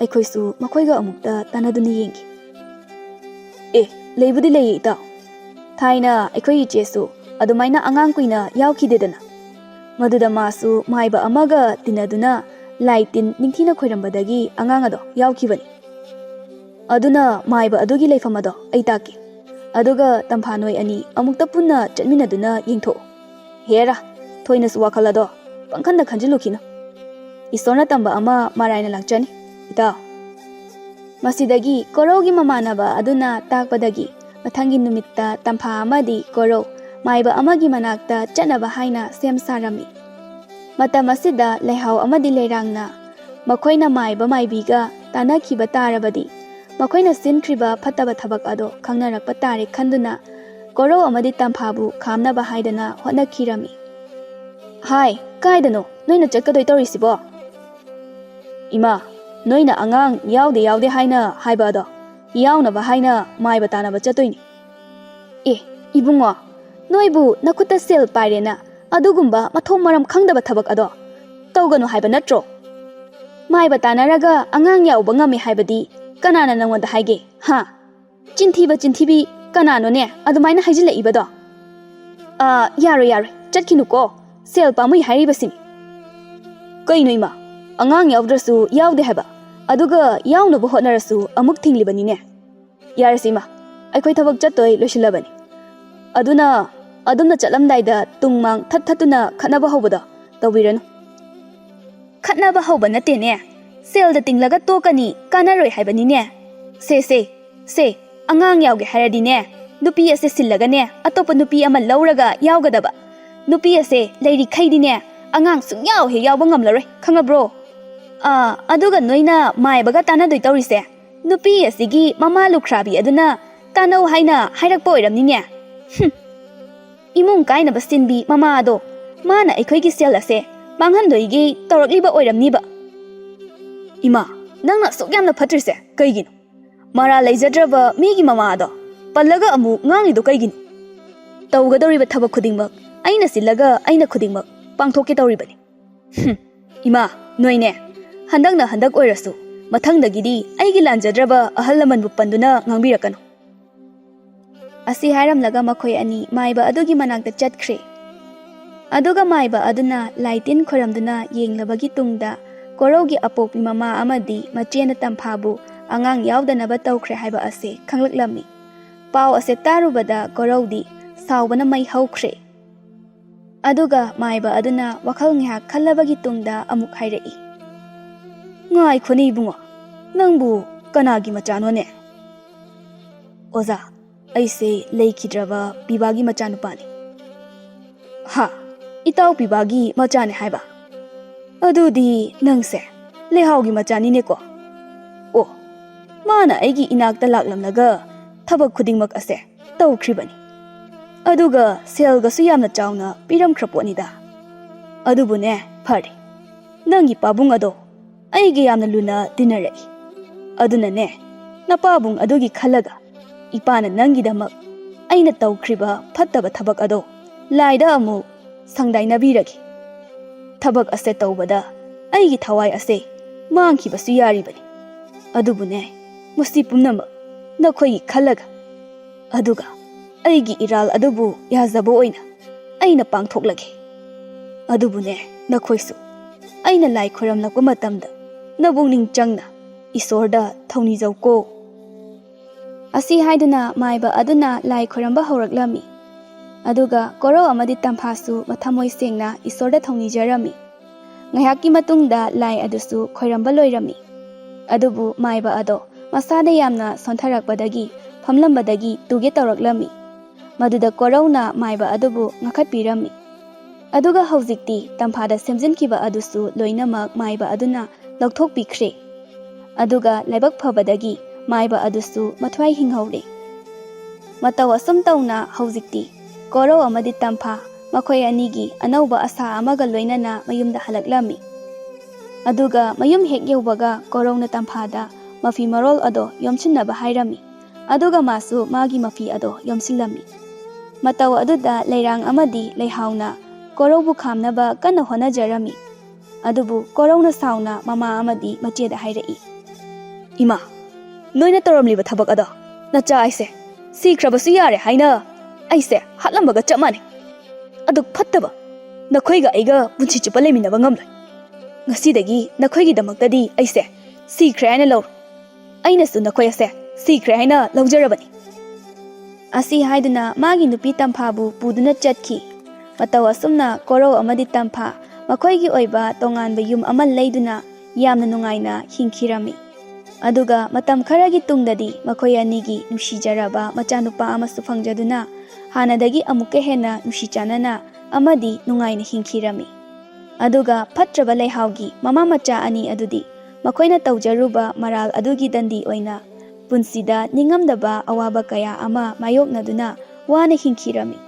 Aikhoisu makhoiga amukta tanaduna yengi. Leibudi lei itaw. Thaina aikhoi ichesu adumaina angang kuina yaukidedana. Maduda masu maiba amaga tinaduna laitin ningthina khoirambadagi angang ado yaukibani. Aduna maiba adugi leifam ado aitaki. Aduga tamphanoi ani amukta punna chatminaduna yengtho. Hera thoina su wakhala do pangkhanda khanjilukina. Isorna tamba ama maraina lakchani itaw. Masidagi korogi mamanaba aduna takpadagi mathangi numitta tampha amadi koro maiba amagi manakta chanaba haina sem sarami. Matam asida leihau amadi leirangna makhoina maiba maibiga tanakhiba tarabadi makhoina sintriba phataba thabak ado khangnarakpa tare khanduna koro amadi tamphabu khamnaba haidana honakhirami. Hai kaidano noina chakadoi torisibo. Ima noina angang yaude haina haiba ado yaunaba haina maiba tanaba chatoini. Ibungo noibu nakuta sel pairena adugumba mathom maram khangdaba thabak ado tawganu haiba natro. Maiba tanaraga angang yauba ngami haibadi kanana nangonda haige ha chinthibi kanano ne adumaina haijila ibado. Yaro chatkinuko sel pamui hairibasini. Kaino ima angang yaudrasu yaude haiba aduga yaunaba hotnarasu amuk thinglibani ne. Yarasima aikhoi thabak chattoi loisilabani. Aduna adumna chatlamdaida tungmang thattuna khatnaba hobada tawbiranu. Khatnaba hoba nate ne sel da tinglaga tokani kanaroi haibani ne. Se angang yauge hairadi ne nupi ase sillaga ne atopa nupi ama lauraga yaugadaba. Nupi ase leiri khaidi ne angang sungyau he yauba ngamlaroi khangabro. Aduga noina maibaga tanadoi tawrise nupi asigi mama lukhrabi aduna tanau haina hairakpa oiramni ne. Imung kaina basinbi mama ado mana aikhoigi sel ase manghandoigi tawrakliba oiramniba. Ima nangna sokyamna phatrise kaigino mara leijadraba migi mama ado pallaga amu ngangido kaigino tawgadoriba thabak khudingmak aina sillaga aina khudingmak pangthokke tawribani. Ima noine handak oirasu mathangdagidi aigi lanjadraba ahal lamanbu panduna ngangbirakano. Asi hairamlaga makhoi ani maiba adugi manakta chatkhre. Aduga maiba aduna laitin khoramduna yenglabagi tungda korogi apokpi mama amadi machena tamphabu angang yaudanaba tawkhre haiba ase khanglaklammi. Pau ase tarubada korodi saubana mai haukhre. Aduga maiba aduna wakhal ngha khallabagi tungda amuk hairai. Ngai khoni bungo nangbu kanagi machano ne. Oza aise leikidraba bibagi machanu pani. Ha itaw bibagi machane haiba. Adudi nangse lehaugi machani ne ko. Mana aigi inakta laklamlaga thabak khudingmak ase tawkhribani. Aduga selga su yamna chawna piram khraponida. Adubune phari. Nangi pabung ado aigi yamna luna dinarai. Aduna ne napabung adugi khalaga ipana nangidamak aina tawkhriba phattaba thabak ado laida amu sangdainabiragi. Thabak ase tawbada aigi thawai ase mangkhibasu yaribani. Adubune musti pumnamak nakhoigi khalaga aduga aigi iral adubu yazabo oina aina pangthoklage. Adubune nakhoisu aina lai khoramlakpa matamda nabungning changna isorda thawni jawko. Asi haiduna maiba aduna lai khoramba hauraklammi. Aduga koro amadi tamphasu mathamoi sengna isorda thawni jarami. Ngayaki matungda lai adusu khoiramba loirami. Adubu maiba ado masada yamna sontharakpadagi famlambadagi tuge tawraklami. Maduda korona maiba adubu ngakhatpirami. Aduga haujikti tamphada semjinkiba adusu loinamak maiba aduna lokthokpikhre. Aduga laibak phabadagi maiba adusu mathwai hinghaure.
Matau asum tauna hꯧjikti Korau amadi Tampha makhoi anigi anauba asa amaga loinana mayumda halaklami. Aduga mayum hek yaubaga Korauna Tamphada mafi marol ado yomchinnaba hairami. Aduga masu magi mafi ado yomsillami. Matau aduda leirang amadi leihauna Koraubu khamnaba kana honajarami. Adubu Korauna sauna mama amadi macheda hairai. Ima, noina toramliba thabak ado nacha aise sikhrabasu yare haina aise hatlambaga chamani. Aduk phattaba nakhoiga aiga punchi chupa leminaba ngamlai. Ngasidagi nakhoigi damaktadi aise sikhre haina laur. Ainasu nakhoi ase sikhre haina laujarabani. Asi haiduna magi nupi Tamphabu puduna chatki. Matau asumna Korau amadi Tampha makhoigi oiba tonganba yum amal leiduna yamna nungaina hingkhirami. Aduga matam kharagi tungdadi makhoi anigi nusijaraba machanupa amasu phangjaduna hanadagi amuke hena nusichanana amadi nungaina hingkhirami. Aduga phatraba leihaugi mama macha ani adudi makhoina taujaruba maral adugi dandi oina punsida ningamdaba awaba kaya ama mayoknaduna wana hingkhirami.